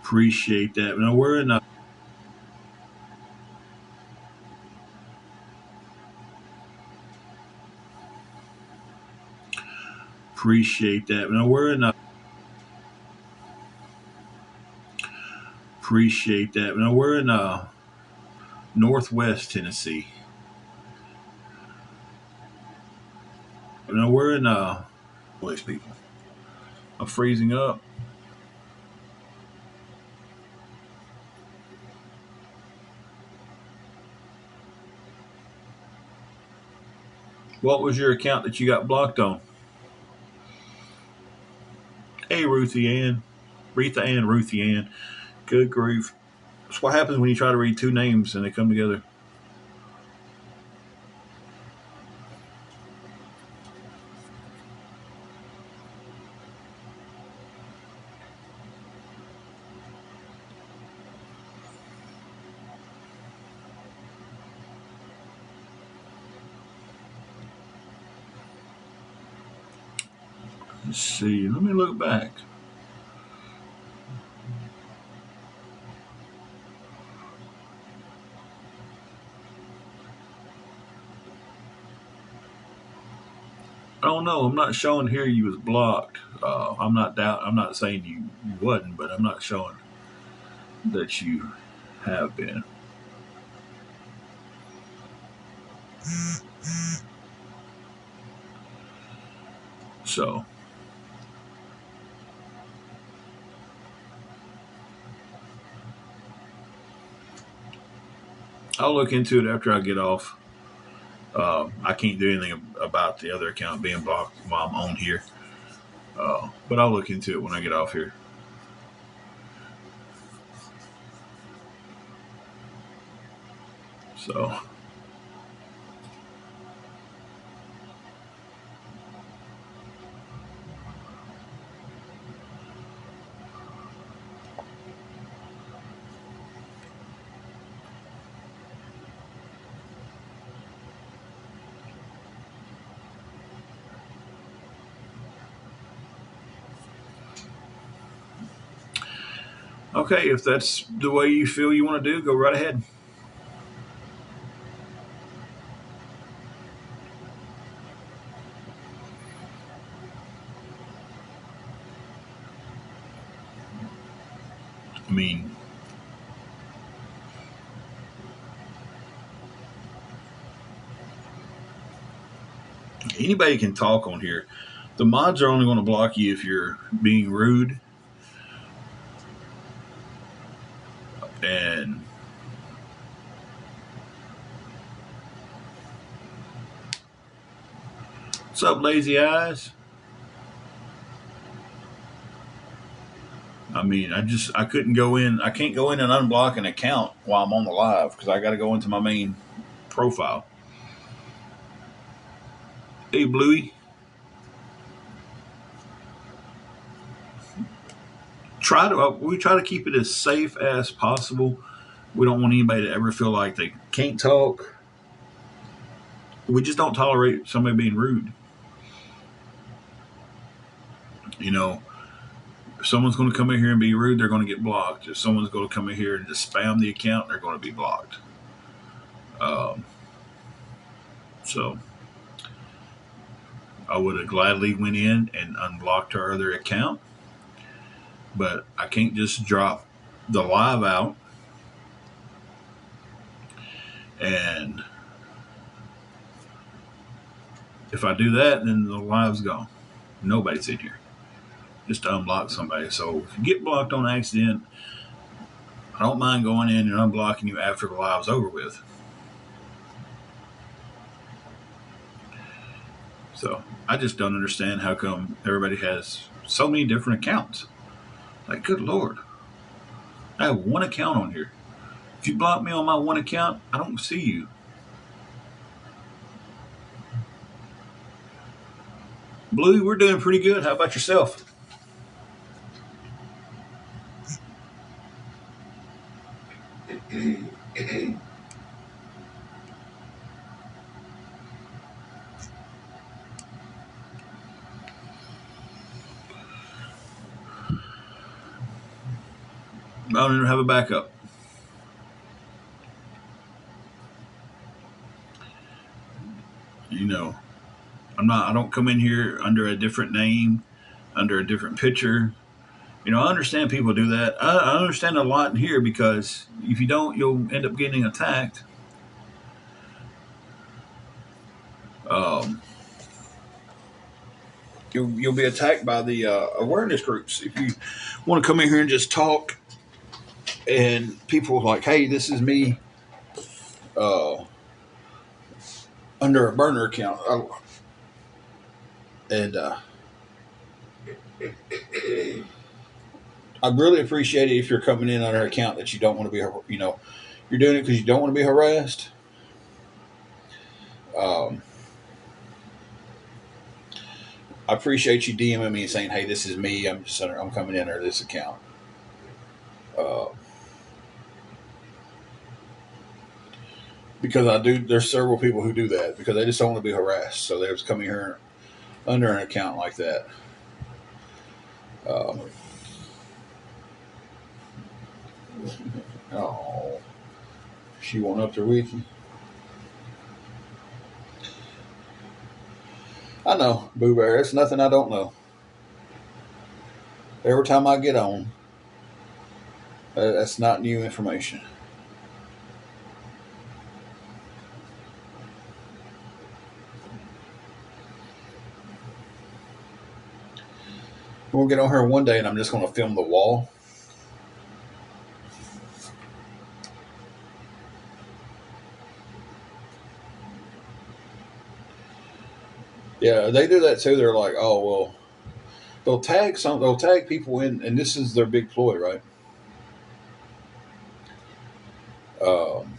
Appreciate that. No, we're in. Appreciate that. No, we're in. Appreciate that. No, we're in Northwest Tennessee. No, we're in. Place people. I'm freezing up. What was your account that you got blocked on? Hey, Ruthie Ann. Retha Ann, Ruthie Ann. Good grief. That's what happens when you try to read two names and they come together. Let's see. Let me look back. I don't know. I'm not showing here you was blocked. I'm not saying you wasn't, but I'm not showing that you have been. So I'll look into it after I get off. I can't do anything about the other account being blocked while I'm on here, but I'll look into it when I get off here. So okay, if that's the way you feel you want to do, go right ahead. I mean, anybody can talk on here. The mods are only going to block you if you're being rude and what's up, lazy eyes? I mean, I couldn't go in. I can't go in and unblock an account while I'm on the live because I got to go into my main profile. Hey, Bluey, we try to keep it as safe as possible. We don't want anybody to ever feel like they can't talk. We just don't tolerate somebody being rude. You know, if someone's going to come in here and be rude, they're going to get blocked. If someone's going to come in here and just spam the account, they're going to be blocked. Um, so I would have gladly went in and unblocked her other account, but I can't just drop the live out and if I do that, then the live's gone. Nobody's in here. Just to unblock somebody. So if you get blocked on accident, I don't mind going in and unblocking you after the live's over with. So I just don't understand how come everybody has so many different accounts. Like, good Lord. I have one account on here. If you block me on my one account, I don't see you. Blue, we're doing pretty good. How about yourself? I don't even have a backup. You know, I don't come in here under a different name, under a different picture. I understand people do that. I understand a lot in here because if you don't, you'll end up getting attacked. Um, you'll be attacked by the awareness groups if you want to come in here and just talk. And people like, hey, this is me uh, under a burner account, and I really appreciate it if you're coming in on an account that you don't want to be, you're doing it because you don't want to be harassed. Um, I appreciate you DMing me and saying, "Hey, this is me. I'm coming in under this account." Uh, because I do. There's several people who do that because they just don't want to be harassed, so they're just coming here under an account like that. Um, oh, she went up there with you. I know, Boo Bear. It's nothing I don't know. Every time I get on, that's not new information. We'll get on here one day, and I'm just going to film the wall. Yeah, they do that too. They're like, oh well, they'll tag people in, and this is their big ploy, right? Um,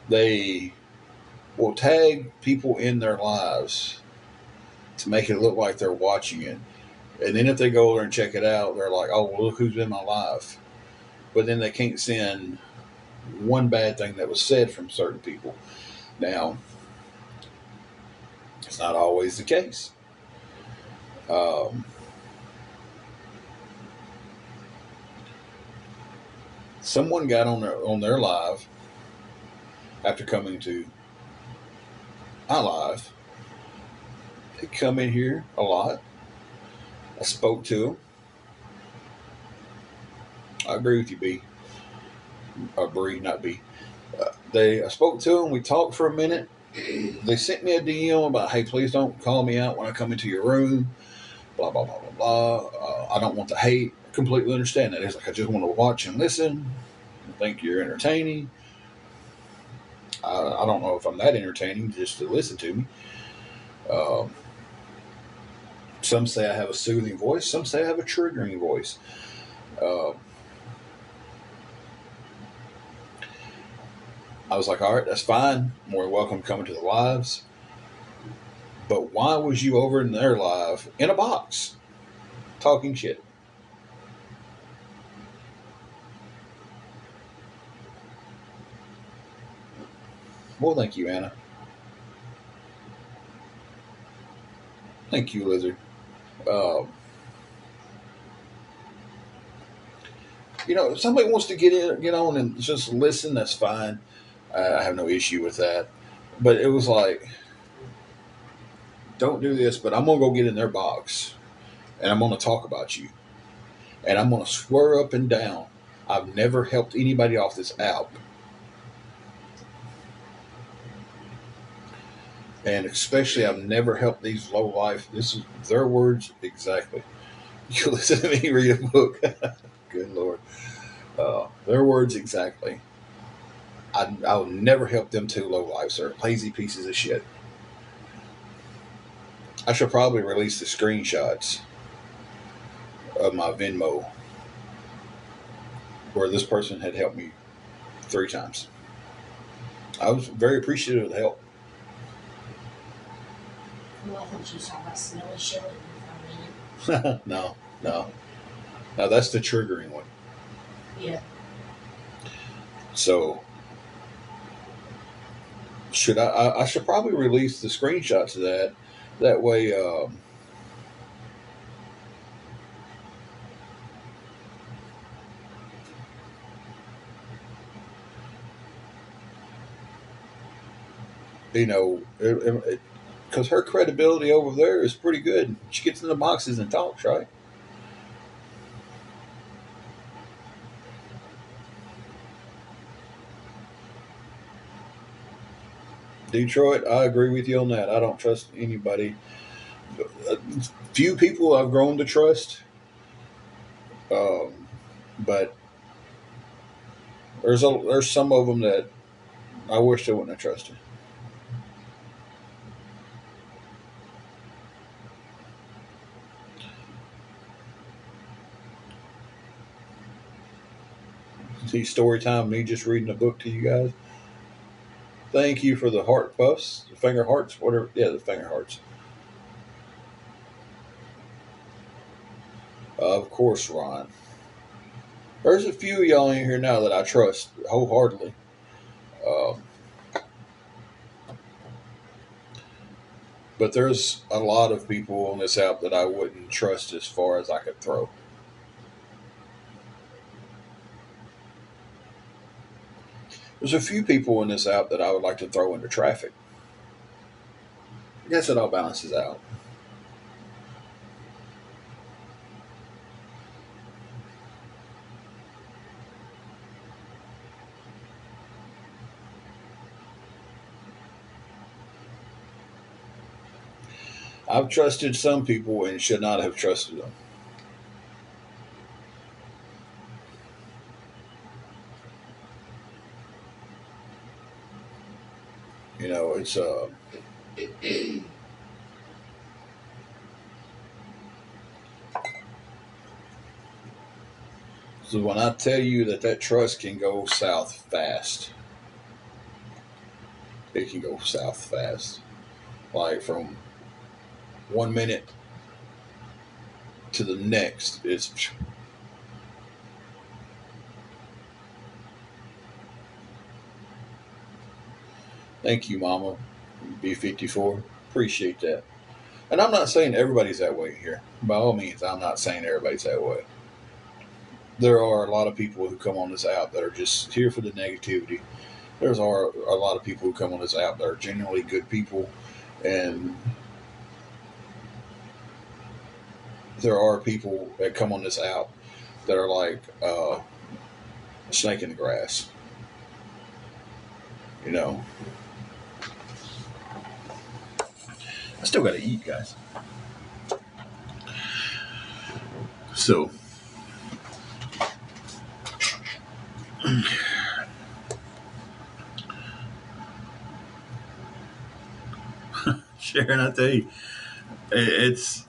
they will tag people in their lives to make it look like they're watching it, and then if they go there and check it out, they're like, oh well, look who's in my life. But then they can't send one bad thing that was said from certain people. Now, it's not always the case. Um, someone got on their live after coming to my live. They come in here a lot. I spoke to them. I agree with you, B. Or Bree, not B. I spoke to them. We talked for a minute. They sent me a DM about, hey, please don't call me out when I come into your room. Blah blah blah blah blah. I don't want the hate. Completely understand that. It's like I just want to watch and listen. I think you're entertaining. I don't know if I'm that entertaining just to listen to me. Um, some say I have a soothing voice. Some say I have a triggering voice. Uh, I was like, all right, that's fine. More welcome coming to the lives. But why was you over in their live in a box talking shit? Well, thank you, Anna. Thank you, Lizard. Um, if somebody wants to get on and just listen, that's fine. I have no issue with that. But it was like, don't do this, but I'm going to go get in their box and I'm going to talk about you. And I'm going to swear up and down. I've never helped anybody off this app. And especially, I've never helped these low life. This is their words exactly. You listen to me read a book. Good Lord. Their words exactly. I will never help them two low lives. They're lazy pieces of shit. I should probably release the screenshots of my Venmo where this person had helped me 3 times. I was very appreciative of the help. Well, I thought you saw that smelly shit for a minute. No. Now that's the triggering one. Yeah. So should I should probably release the screenshots of that. That way, You know, because her credibility over there is pretty good. She gets in the boxes and talks, right? Detroit, I agree with you on that. I don't trust anybody. Few people I've grown to trust, um, but there's some of them that I wish I wouldn't have trusted. See, story time, me just reading a book to you guys. Thank you for the heart puffs, the finger hearts, whatever. Yeah, the finger hearts. Of course, Ron. There's a few of y'all in here now that I trust wholeheartedly. Um, but there's a lot of people on this app that I wouldn't trust as far as I could throw. There's a few people in this app that I would like to throw into traffic. I guess it all balances out. I've trusted some people and should not have trusted them. You know, it's so when I tell you that trust can go south fast, it can go south fast. Like from 1 minute to the next, it's thank you, Mama. B54. Appreciate that. And I'm not saying everybody's that way here. By all means, I'm not saying everybody's that way. There are a lot of people who come on this app that are just here for the negativity. There's are a lot of people who come on this app that are genuinely good people, and there are people that come on this app that are like a snake in the grass. You know, I still got to eat, guys. So, Sharon, I tell you, it's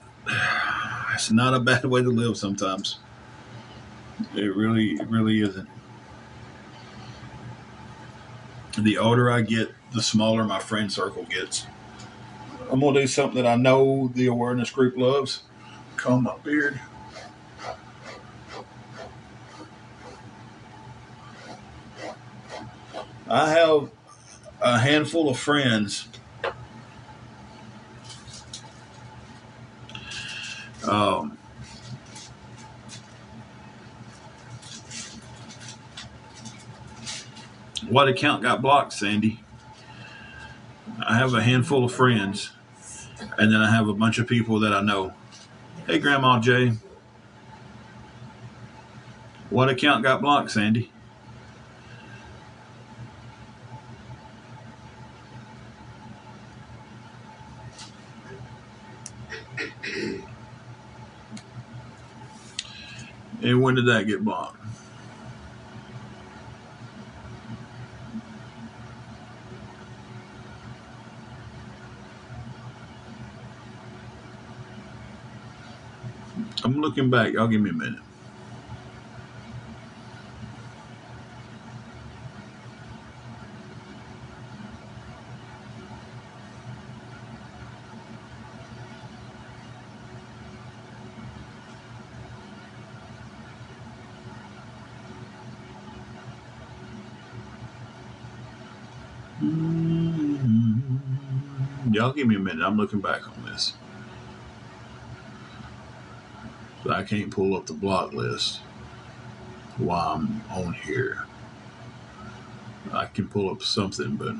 not a bad way to live sometimes. It really isn't. The older I get, the smaller my friend circle gets. I'm gonna do something that I know the awareness group loves. Comb my beard. I have a handful of friends. Um, what account got blocked, Sandy? I have a handful of friends, and then I have a bunch of people that I know. Hey, Grandma Jay. What account got blocked, Sandy? And when did that get blocked? I'm looking back. Y'all give me a minute. Y'all give me a minute. I'm looking back on this. So I can't pull up the block list while I'm on here. I can pull up something, but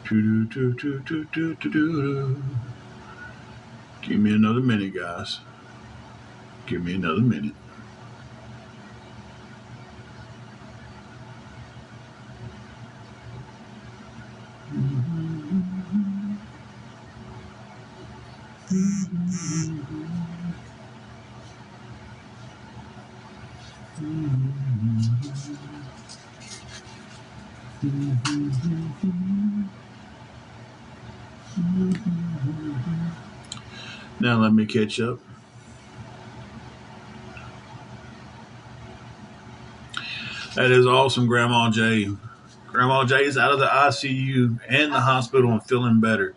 Give me another minute, guys. Give me another minute. Now let me catch up. That is awesome, Grandma J. Grandma J is out of the ICU and the hospital and feeling better.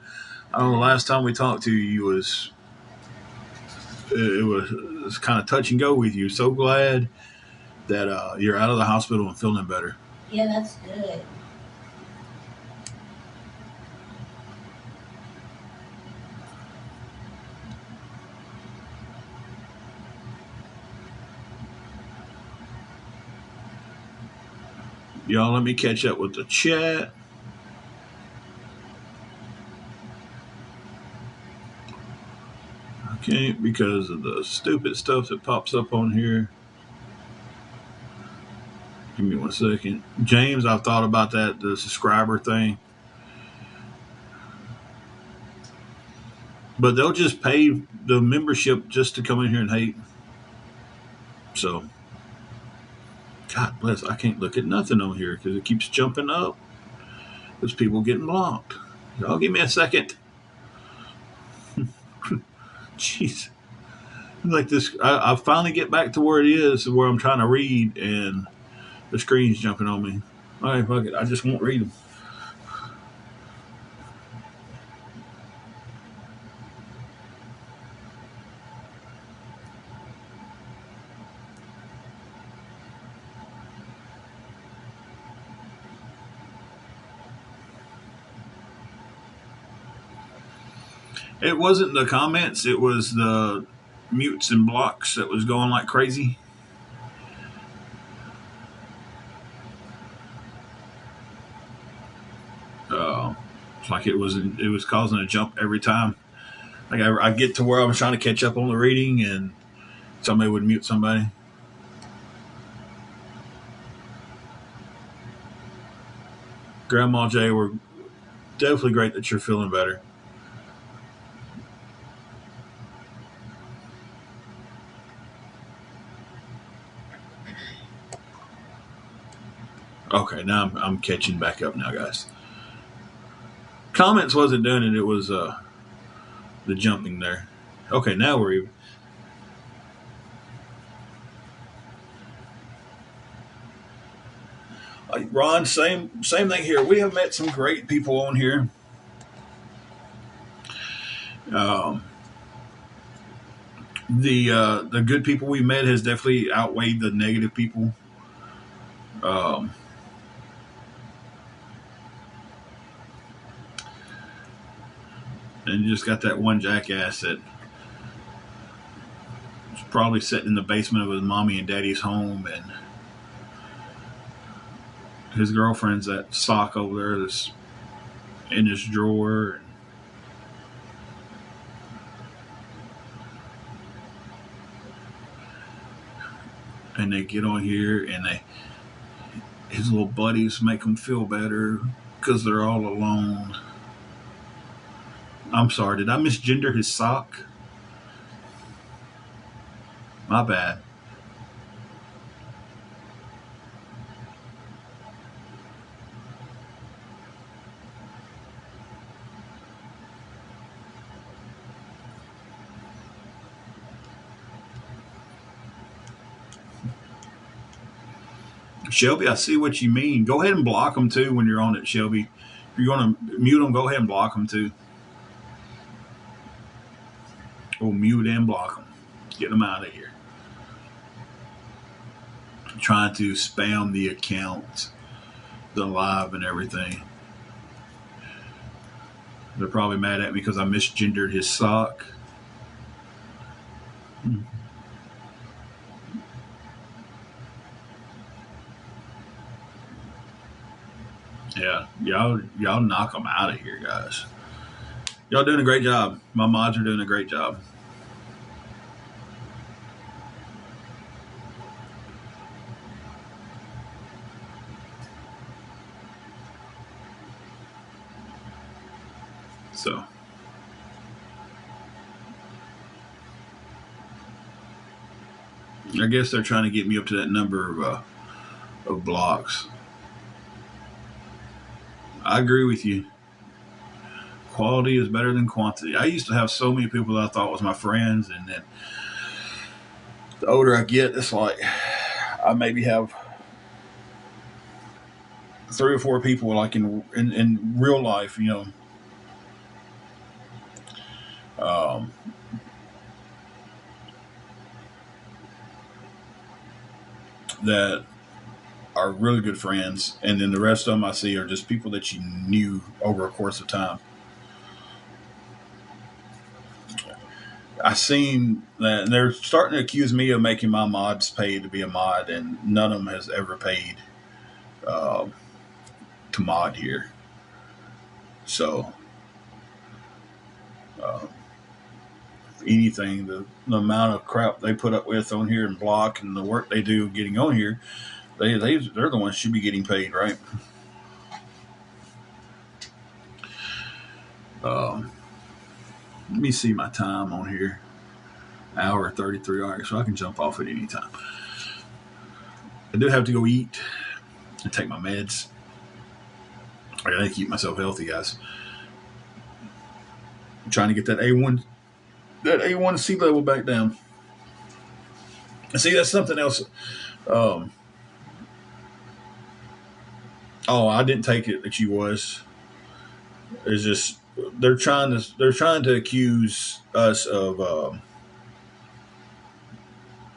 I know the last time we talked to you, it was kind of touch and go with you. So glad that you're out of the hospital and feeling better. Yeah, that's good. Y'all, let me catch up with the chat. I can't because of the stupid stuff that pops up on here. Give me 1 second. James, I've thought about that, the subscriber thing. But they'll just pay the membership just to come in here and hate. So, God bless, I can't look at nothing on here because it keeps jumping up. There's people getting blocked. Y'all give me a second. Jeez. Like this, I finally get back to where it is, where I'm trying to read, and the screen's jumping on me. All right, fuck it. I just won't read them. It wasn't the comments, it was the mutes and blocks that was going like crazy. It's like it was causing a jump every time. Like I get to where I was trying to catch up on the reading, and somebody would mute somebody. Grandma J, we're definitely great that you're feeling better. Okay, now I'm catching back up now, guys. Comments wasn't doing it. It was the jumping there. Okay, now we're even. Ron, same thing here. We have met some great people on here. Um, the good people we met has definitely outweighed the negative people. Um, and you just got that one jackass that was probably sitting in the basement of his mommy and daddy's home, and his girlfriend's that sock over there that's in his drawer. And they get on here, and his little buddies make him feel better because they're all alone. I'm sorry, did I misgender his sock? My bad. Shelby, I see what you mean. Go ahead and block them too when you're on it, Shelby. If you're going to mute them, go ahead and block them too. Or mute and block them. Get them out of here. I'm trying to spam the account, the live and everything. They're probably mad at me because I misgendered his sock. Yeah, Y'all knock them out of here, guys. Y'all doing a great job. My mods are doing a great job. So I guess they're trying to get me up to that number of blocks. I agree with you. Quality is better than quantity. I used to have so many people that I thought was my friends, and then the older I get, it's like I maybe have 3 or 4 people like in real life, um, that are really good friends, and then the rest of them I see are just people that you knew over a course of time. I seen that they're starting to accuse me of making my mods pay to be a mod, and none of them has ever paid uh, to mod here. So, uh, anything, the amount of crap they put up with on here and block, and the work they do getting on here, they're the ones should be getting paid, right? Um, Let me see my time on here. Hour 33. All right, so I can jump off at any time. I do have to go eat and take my meds. I gotta keep myself healthy, guys. I'm trying to get that A1 C level back down. And see, that's something else. Um, oh, I didn't take it that you was. It's just they're trying to accuse us of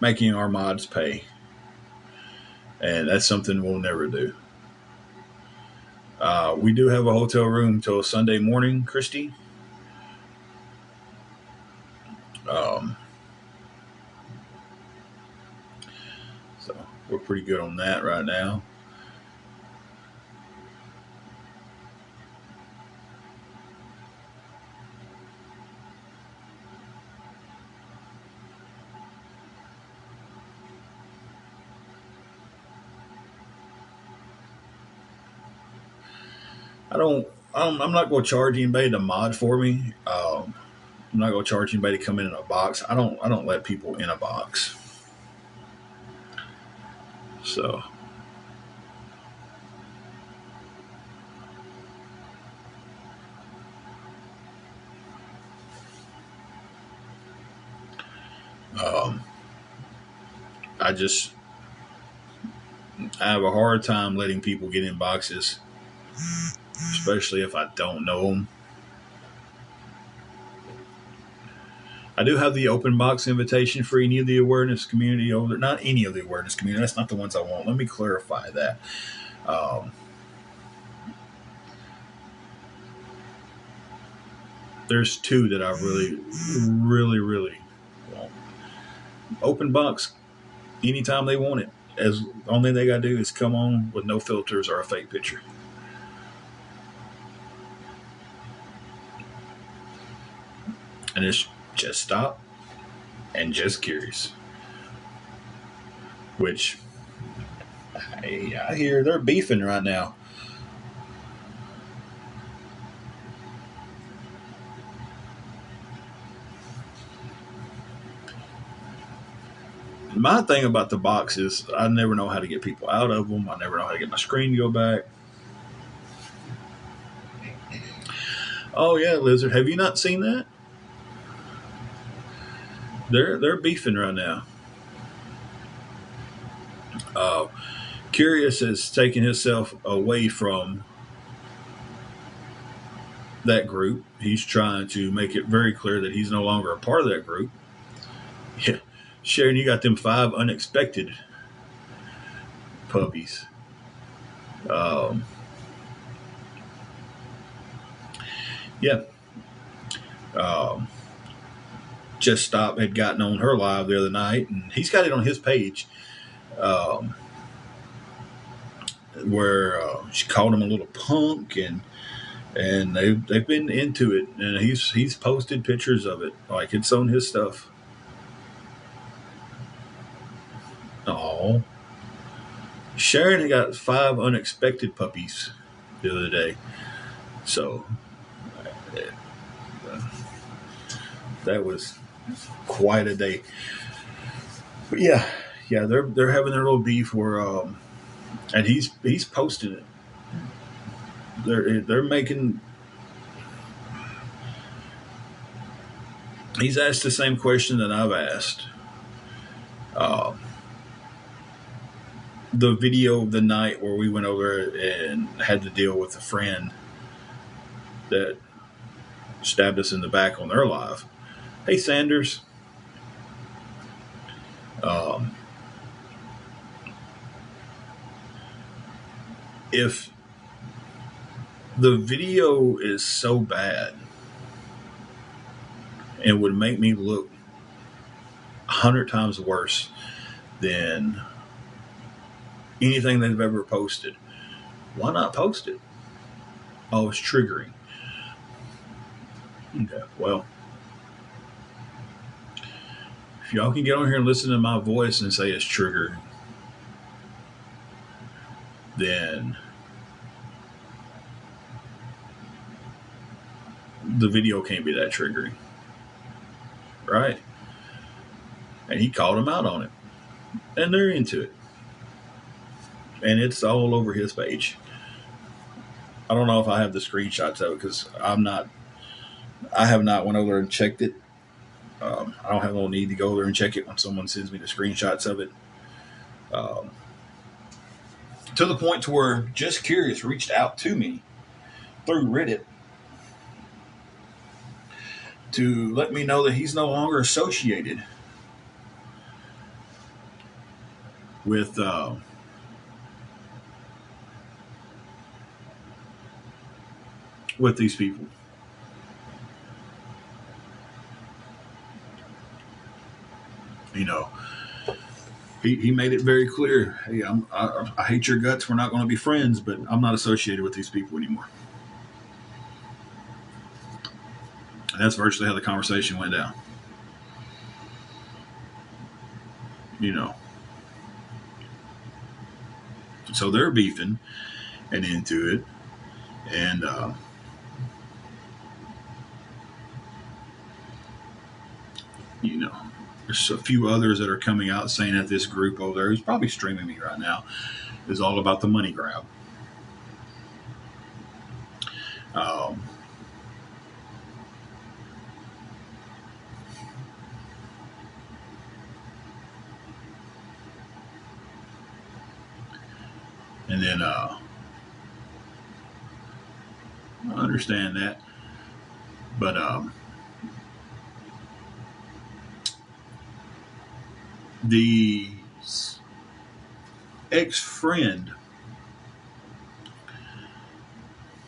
making our mods pay, and that's something we'll never do. We do have a hotel room till Sunday morning, Christy. Um, so we're pretty good on that right now. I don't. I'm not going to charge anybody to mod for me. I'm not going to charge anybody to come in a box. I don't. I don't let people in a box. So um, I just I have a hard time letting people get in boxes, especially if I don't know them. I do have the open box invitation for any of the awareness community over. Not any of the awareness community. That's not the ones I want. Let me clarify that. Um, there's 2 that I really, really, really want. Open box anytime they want it. As only they gotta do is come on with no filters or a fake picture. And it's just stop and just curious. Which I hear they're beefing right now. My thing about the box is I never know how to get people out of them. I never know how to get my screen to go back. Oh yeah, Lizard. Have you not seen that? They're beefing right now. Uh, Curious has taken himself away from that group. He's trying to make it very clear that he's no longer a part of that group. Yeah. Sharon, you got them 5 unexpected puppies. Um, yeah. Um, Just Stop had gotten on her live the other night, and he's got it on his page. Um, where she called him a little punk, and they've been into it, and he's posted pictures of it, like it's on his stuff. Oh, Sharon got 5 unexpected puppies the other day, so uh, that was quite a day. But yeah, they're having their little beef where, and he's posting it. They're making. He's asked the same question that I've asked. Uh, the video of the night where we went over and had to deal with a friend that stabbed us in the back on their live. Hey, Sanders. Um, if the video is so bad and would make me look 100 times worse than anything they've ever posted, why not post it? Oh, it's triggering. Okay, well, if y'all can get on here and listen to my voice and say it's triggering, then the video can't be that triggering, right? And he called him out on it, and they're into it, and it's all over his page. I don't know if I have the screenshots of it because I have not went over there and checked it. I don't have no need to go there and check it when someone sends me the screenshots of it. Um, to the point to where Just Curious reached out to me through Reddit to let me know that he's no longer associated with these people. You know, he made it very clear. Hey, I hate your guts. We're not going to be friends, but I'm not associated with these people anymore. And that's virtually how the conversation went down. You know, so they're beefing and into it, and you know, there's a few others that are coming out saying that this group over there, who's probably streaming me right now, is all about the money grab. Um, and then I understand that, but the ex-friend,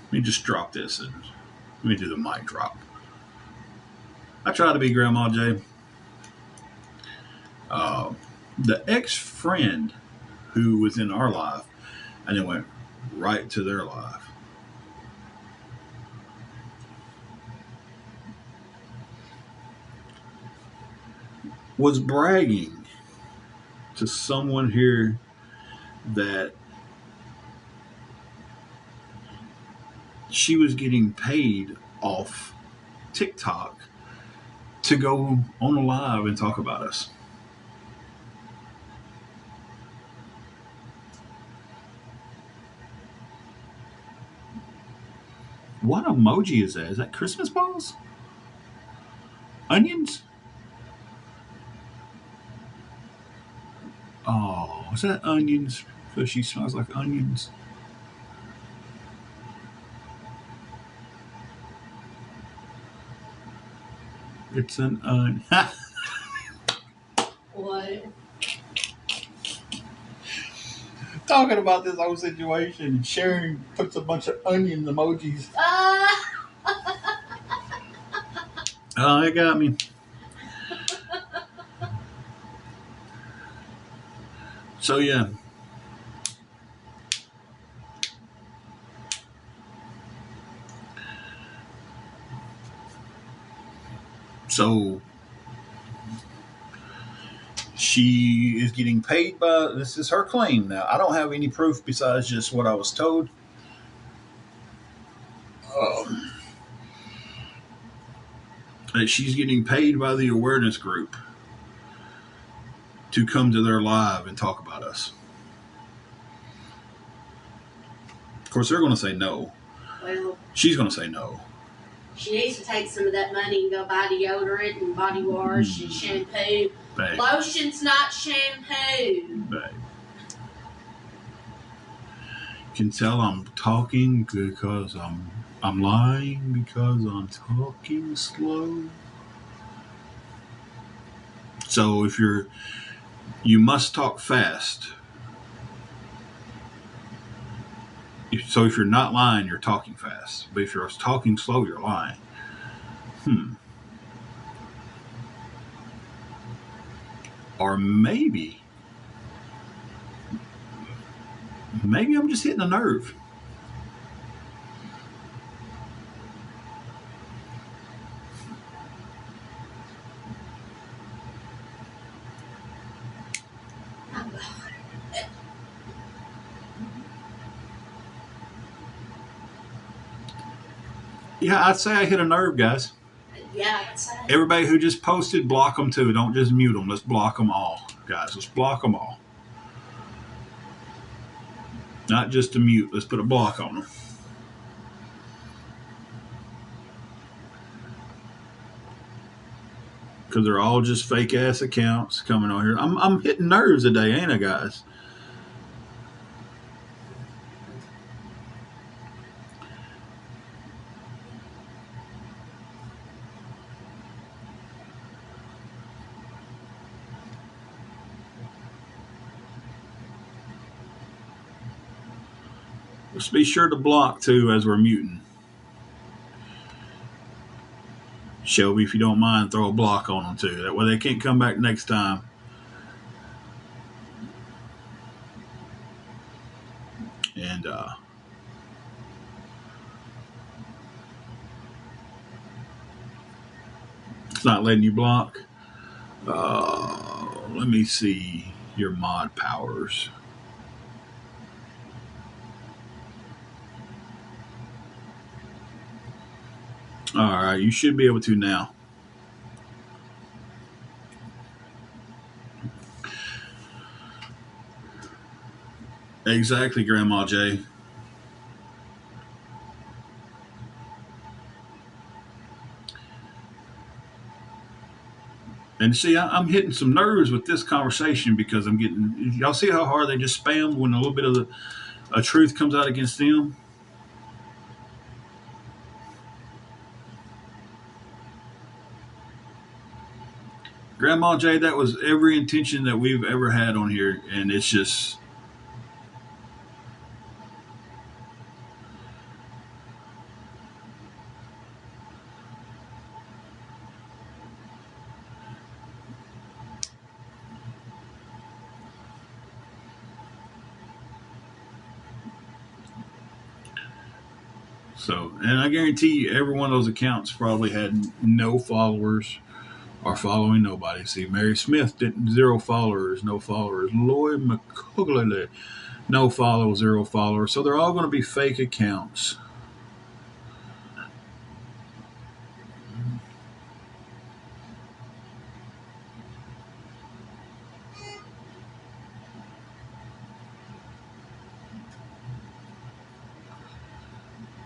let me just drop this and let me do the mic drop. I try to be Grandma J. The ex-friend who was in our life and then went right to their life was bragging to someone here that she was getting paid off TikTok to go on a live and talk about us. What emoji is that? Is that Christmas balls? Onions? Oh, is that onions? So she smells like onions. It's an onion. What? Talking about this whole situation, Sharon puts a bunch of onion emojis. Oh, it got me. So yeah, So she is getting paid by, this is her claim now. I don't have any proof besides just what I was told. Um, that she's getting paid by the awareness group to come to their live and talk about us. Of course, they're going to say no. Well, she's going to say no. She needs to take some of that money and go buy deodorant and body wash and shampoo. Babe. Lotion's not shampoo. Babe. You can tell I'm talking because I'm lying because I'm talking slow. So if you must talk fast. So if you're not lying, you're talking fast. But if you're talking slow, you're lying. Or maybe I'm just hitting a nerve. Yeah, I'd say I hit a nerve, guys. Yeah, I'd say. Everybody who just posted, block them too. Don't just mute them. Let's block them all, guys. Let's block them all. Not just a mute. Let's put a block on them. Because they're all just fake ass accounts coming on here. I'm hitting nerves today, ain't I, guys? Let's be sure to block too as we're muting. Shelby, if you don't mind, throw a block on them too. That way they can't come back next time. And it's not letting you block. Let me see your mod powers. All right, you should be able to now. Exactly, Grandma J. And see, I'm hitting some nerves with this conversation because I'm getting. Y'all see how hard they just spam when a little bit of a truth comes out against them? Grandma J, that was every intention that we've ever had on here, and it's just. So, and I guarantee you, every one of those accounts probably had no followers or following nobody. See, Mary Smith didn't, 0 followers, no followers. Lloyd McCulley, no followers, 0 followers. So they're all going to be fake accounts.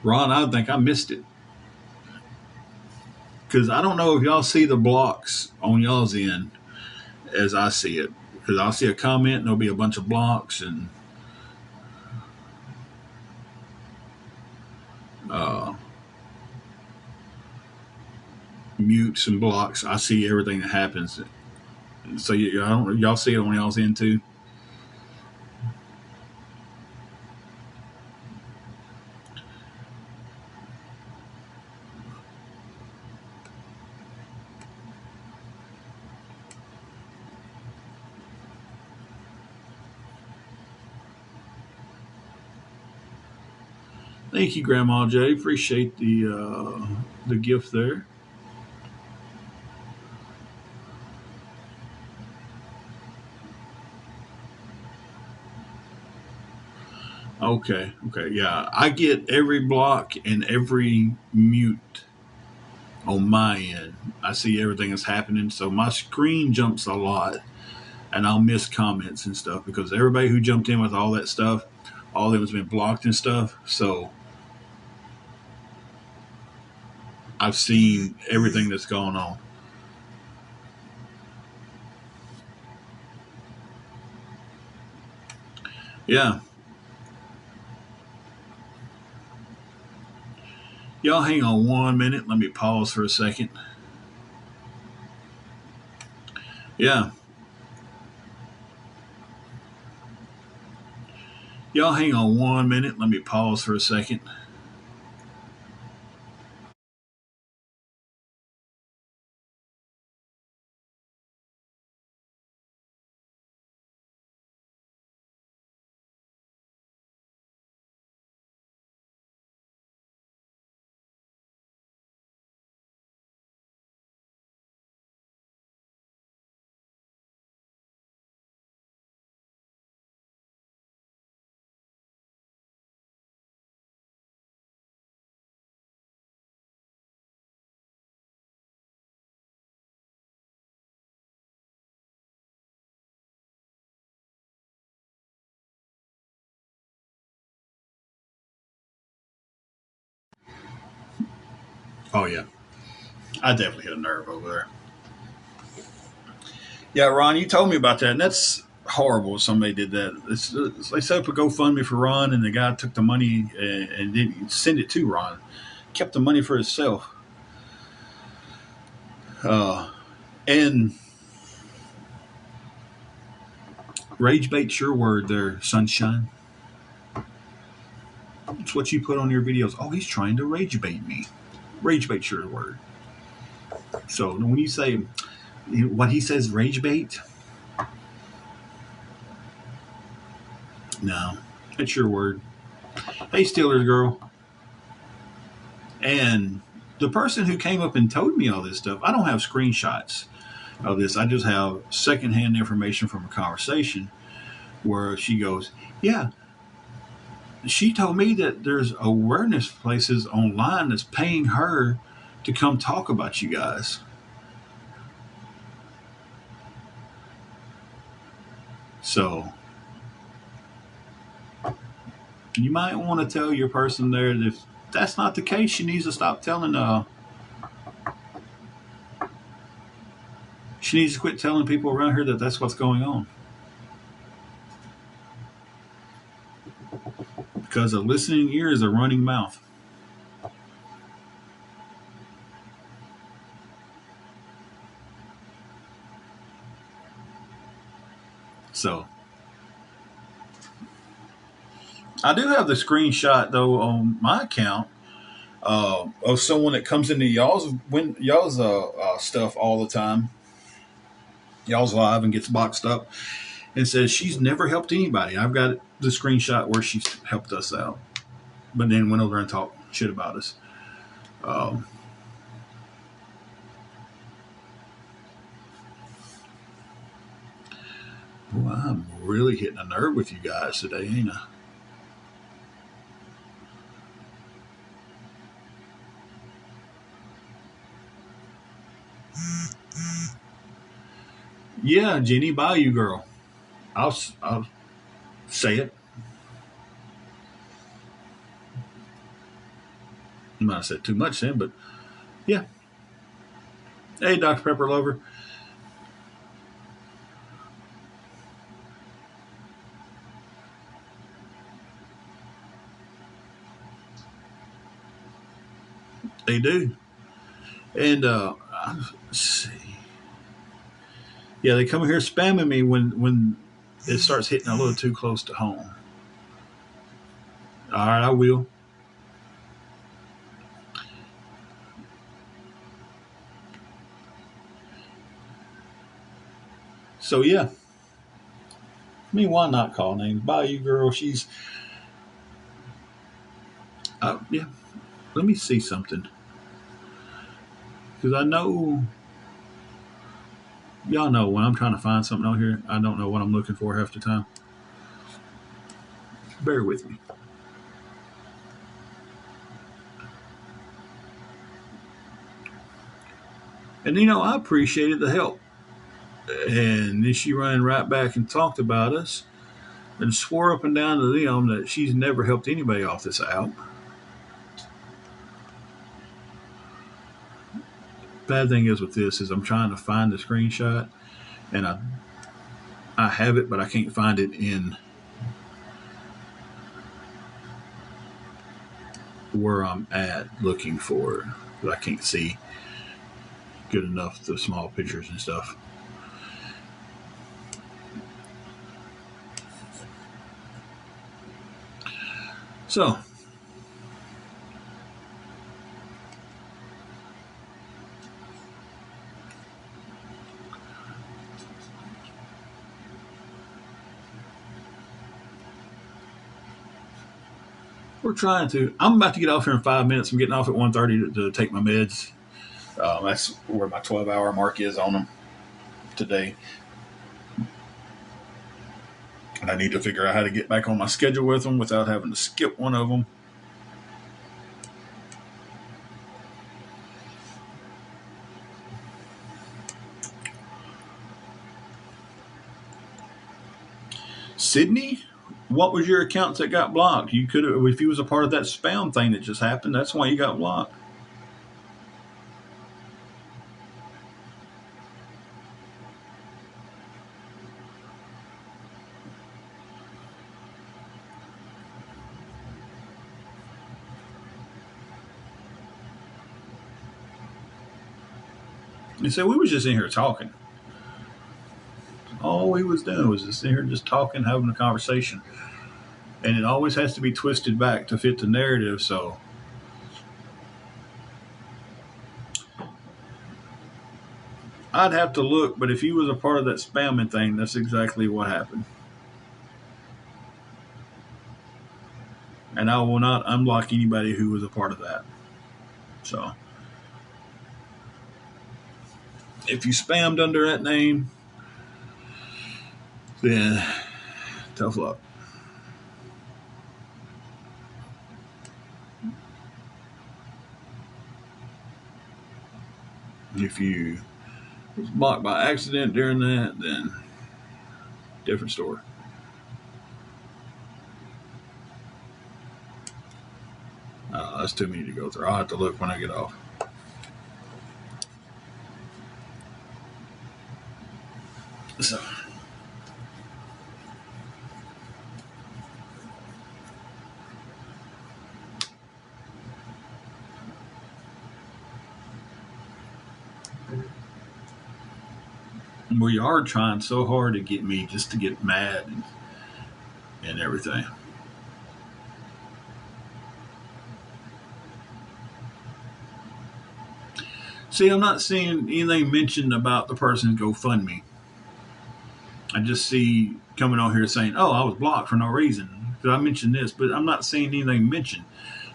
Ron, I think I missed it. Because I don't know if y'all see the blocks on y'all's end as I see it. Because I'll see a comment and there'll be a bunch of blocks and mutes and blocks. I see everything that happens. So y'all see it on y'all's end too? Thank you, Grandma J. Appreciate the gift there. Okay, okay, yeah. I get every block and every mute on my end. I see everything that's happening, so my screen jumps a lot, and I'll miss comments and stuff because everybody who jumped in with all that stuff, all of them has been blocked and stuff. So I've seen everything that's going on. Yeah, y'all hang on 1 minute. Let me pause for a second. Yeah, y'all hang on 1 minute. Let me pause for a second. Oh yeah, I definitely hit a nerve over there. Yeah, Ron, you told me about that, and that's horrible. Somebody did that. They set up a GoFundMe for Ron, and the guy took the money and didn't send it to Ron. Kept the money for himself. Uh, and rage bait's your word there, sunshine. It's what you put on your videos. Oh, he's trying to rage bait me. Rage bait's your word. So when you say what he says, rage bait, no, that's your word. Hey, Steelers girl. And the person who came up and told me all this stuff, I don't have screenshots of this. I just have secondhand information from a conversation where she goes, yeah, she told me that there's awareness places online that's paying her to come talk about you guys. So you might want to tell your person there that if that's not the case, she needs to stop telling. She needs to quit telling people around her that that's what's going on because a listening ear is a running mouth. So I do have the screenshot though on my account of someone that comes into y'all's stuff all the time, y'all's live, and gets boxed up and says she's never helped anybody. I've got the screenshot where she's helped us out, but then went over and talked shit about us. Um, well, I'm really hitting a nerve with you guys today, ain't I? Yeah, Jenny, bye, you girl. I'll say it. I might have said too much then, but yeah. Hey, Dr. Pepper lover. They do. And let's see. Yeah, they come here spamming me when it starts hitting a little too close to home. All right, I will. So yeah, I mean, why not call names? Bye, you girl. She's yeah. Let me see something because I know y'all know when I'm trying to find something out here, I don't know what I'm looking for half the time. Bear with me. And I appreciated the help. And then she ran right back and talked about us and swore up and down to them that she's never helped anybody off this app. Bad thing is with this is I'm trying to find the screenshot and I have it, but I can't find it in where I'm at looking for it. But I can't see good enough the small pictures and stuff. So, we're trying to. I'm about to get off here in 5 minutes. I'm getting off at 1:30 to take my meds. That's where my 12-hour mark is on them today. And I need to figure out how to get back on my schedule with them without having to skip one of them. Sydney, what was your account that got blocked? You could have, if you was a part of that spam thing that just happened, that's why you got blocked. You said we was just in here talking. All we was doing was just in here just talking, having a conversation. And it always has to be twisted back to fit the narrative, so I'd have to look, but if you was a part of that spamming thing, that's exactly what happened. And I will not unblock anybody who was a part of that. So if you spammed under that name, then tough luck. If you was blocked by accident during that, then different story. That's too many to go through. I'll have to look when I get off. So we are trying so hard to get me just to get mad and everything. See, I'm not seeing anything mentioned about the person's GoFundMe. I just see coming on here saying, "Oh, I was blocked for no reason." Because I mentioned this, but I'm not seeing anything mentioned.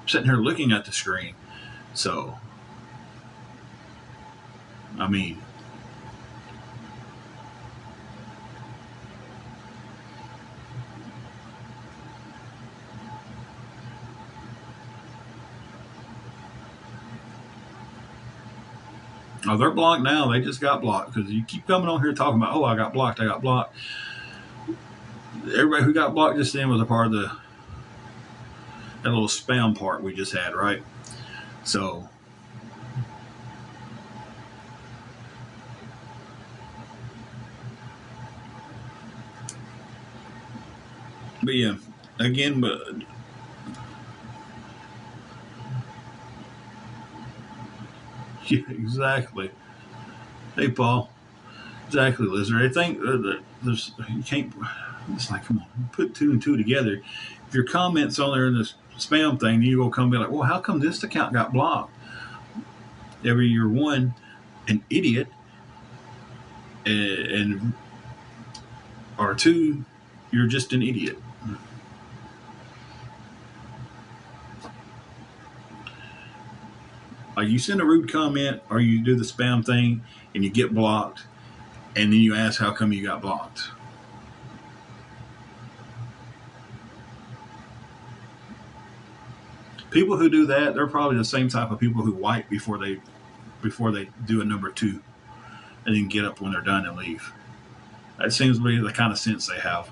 I'm sitting here looking at the screen. So, I mean, oh, they're blocked now. They just got blocked because you keep coming on here talking about, "Oh, I got blocked. I got blocked." Everybody who got blocked just then was a part of that little spam part we just had, right? So, but yeah, again, but yeah, exactly. Hey, Paul. Exactly, Lizard. I think that there's you can't. It's like, come on, put two and two together. If your comments on there in this spam thing, you go come be like, well, how come this account got blocked? Every year, one, an idiot, and or two, you're just an idiot. Like you send a rude comment or you do the spam thing and you get blocked, and then you ask how come you got blocked. People who do that, they're probably the same type of people who wipe before they do a number two, and then get up when they're done and leave. That seems to be the kind of sense they have.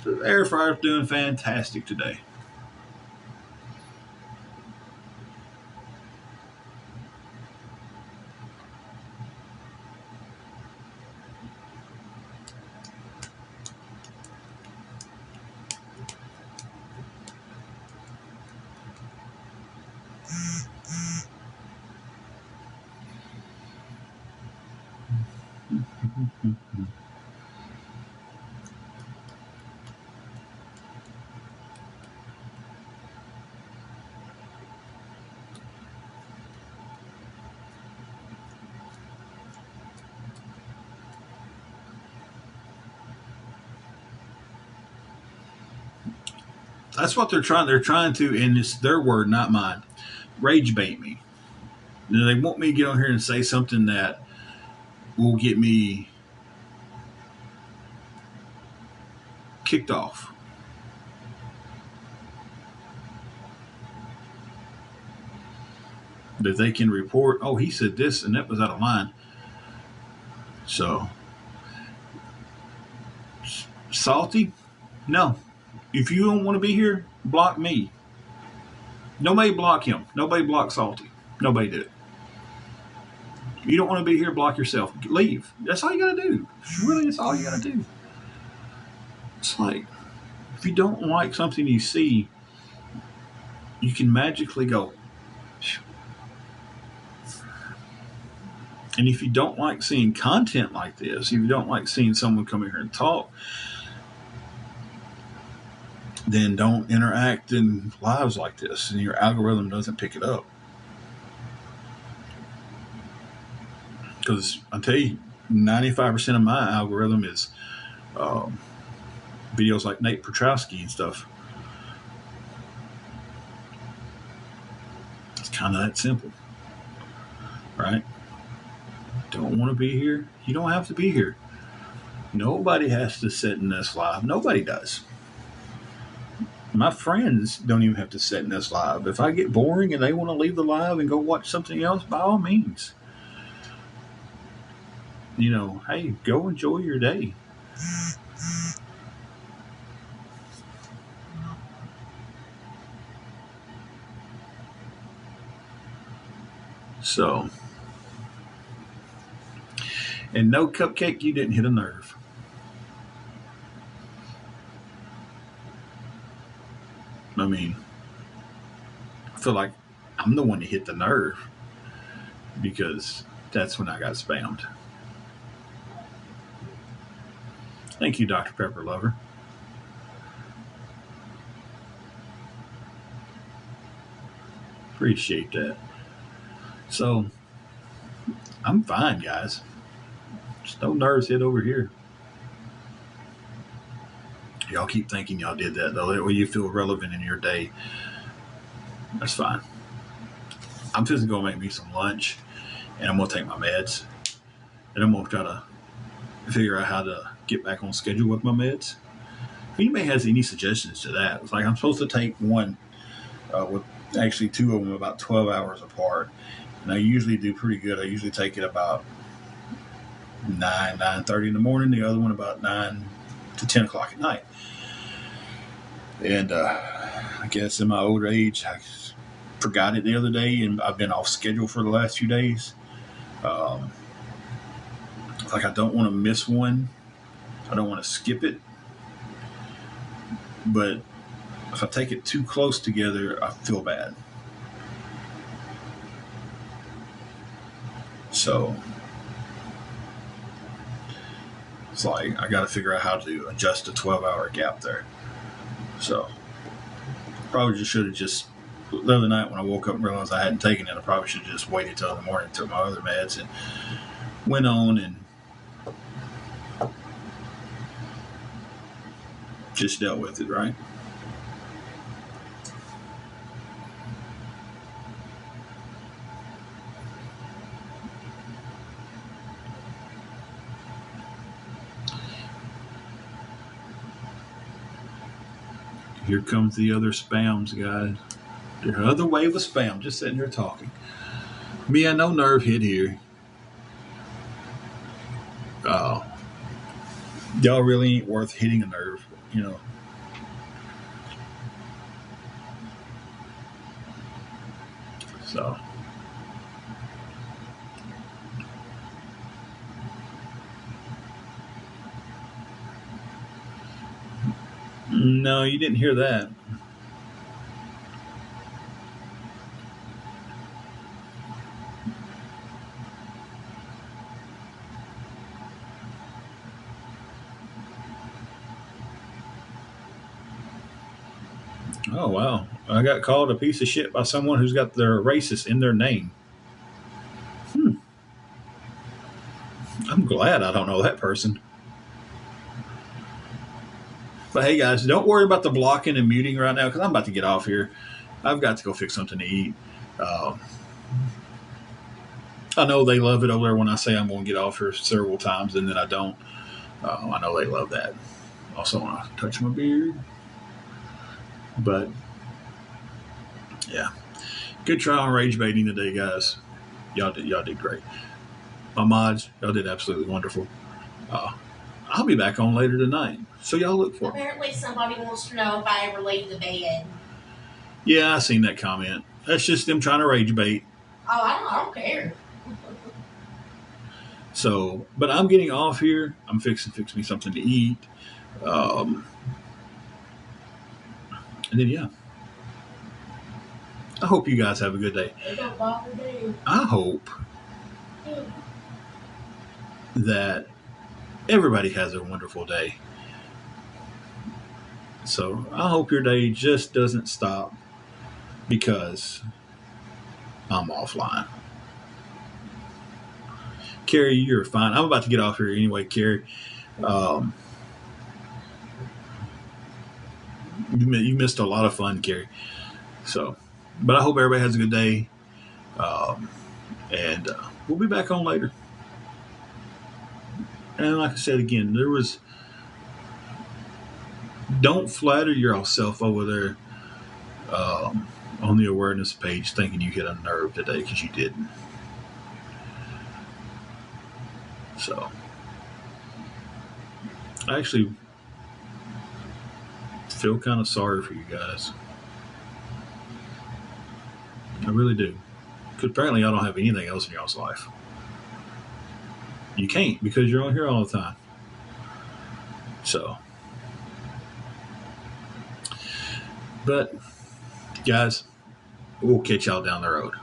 The air fryer's doing fantastic today. That's what they're trying. They're trying to, and it's their word, not mine, rage bait me. They want me to get on here and say something that will get me kicked off. That they can report, oh, he said this and that was out of line. So, salty? No. If you don't want to be here, block me. Nobody block him. Nobody block Salty. Nobody did it. You don't want to be here, block yourself. Leave. That's all you got to do. Really, that's all you got to do. It's like, if you don't like something you see, you can magically go. And if you don't like seeing content like this, if you don't like seeing someone come in here and talk, then don't interact in lives like this, and your algorithm doesn't pick it up. Because I tell you, 95% of my algorithm is videos like Nate Petrowski and stuff. It's kind of that simple, right? Don't want to be here? You don't have to be here. Nobody has to sit in this live. Nobody does. My friends don't even have to sit in this live. If I get boring and they want to leave the live and go watch something else, by all means. Hey, go enjoy your day. So, and no, Cupcake, you didn't hit a nerve. I mean, I feel like I'm the one that hit the nerve because that's when I got spammed. Thank you, Dr. Pepper Lover. Appreciate that. So, I'm fine, guys. Just no nerves hit over here. Y'all keep thinking y'all did that, though. That way you feel relevant in your day. That's fine. I'm just going to make me some lunch, and I'm going to take my meds, and I'm going to try to figure out how to get back on schedule with my meds. If anybody has any suggestions to that, it's like I'm supposed to take one with actually two of them about 12 hours apart, and I usually do pretty good. I usually take it about 9:30 in the morning, the other one about 9 to 10 o'clock at night. And I guess in my older age, I forgot it the other day, and I've been off schedule for the last few days. Like I don't want to miss one. I don't want to skip it. But if I take it too close together, I feel bad. So it's like I got to figure out how to adjust a 12-hour gap there. So probably just should have just the other night when I woke up and realized I hadn't taken it, I probably should have just waited till the morning, took my other meds, and went on and just dealt with it, right? Here comes the other spams, guys. The other wave of spam, just sitting here talking. Me, I no nerve hit here. Y'all really ain't worth hitting a nerve, you know. So. No, you didn't hear that. Oh, wow. I got called a piece of shit by someone who's got their racist in their name. I'm glad I don't know that person. But hey, guys, don't worry about the blocking and muting right now because I'm about to get off here. I've got to go fix something to eat. I know they love it over there when I say I'm going to get off here several times and then I don't. I know they love that. Also, want to touch my beard. But, yeah. Good try on rage baiting today, guys. Y'all did great. My mods, y'all did absolutely wonderful. I'll be back on later tonight, so y'all look for me. Apparently, somebody wants to know if I ever leave the bed. Yeah, I seen that comment. That's just them trying to rage bait. Oh, I don't care. So, but I'm getting off here. I'm fix me something to eat. And then, yeah. I hope you guys have a good day. It don't bother me. I hope that everybody has a wonderful day. So I hope your day just doesn't stop because I'm offline. Carrie, you're fine. I'm about to get off here anyway, Carrie. You missed a lot of fun, Carrie. So, but I hope everybody has a good day. And we'll be back on later. And like I said again, don't flatter yourself over there on the awareness page thinking you hit a nerve today because you didn't. So, I actually feel kind of sorry for you guys. I really do. Because apparently I don't have anything else in y'all's life. You can't because you're on here all the time. So, but guys, we'll catch y'all down the road.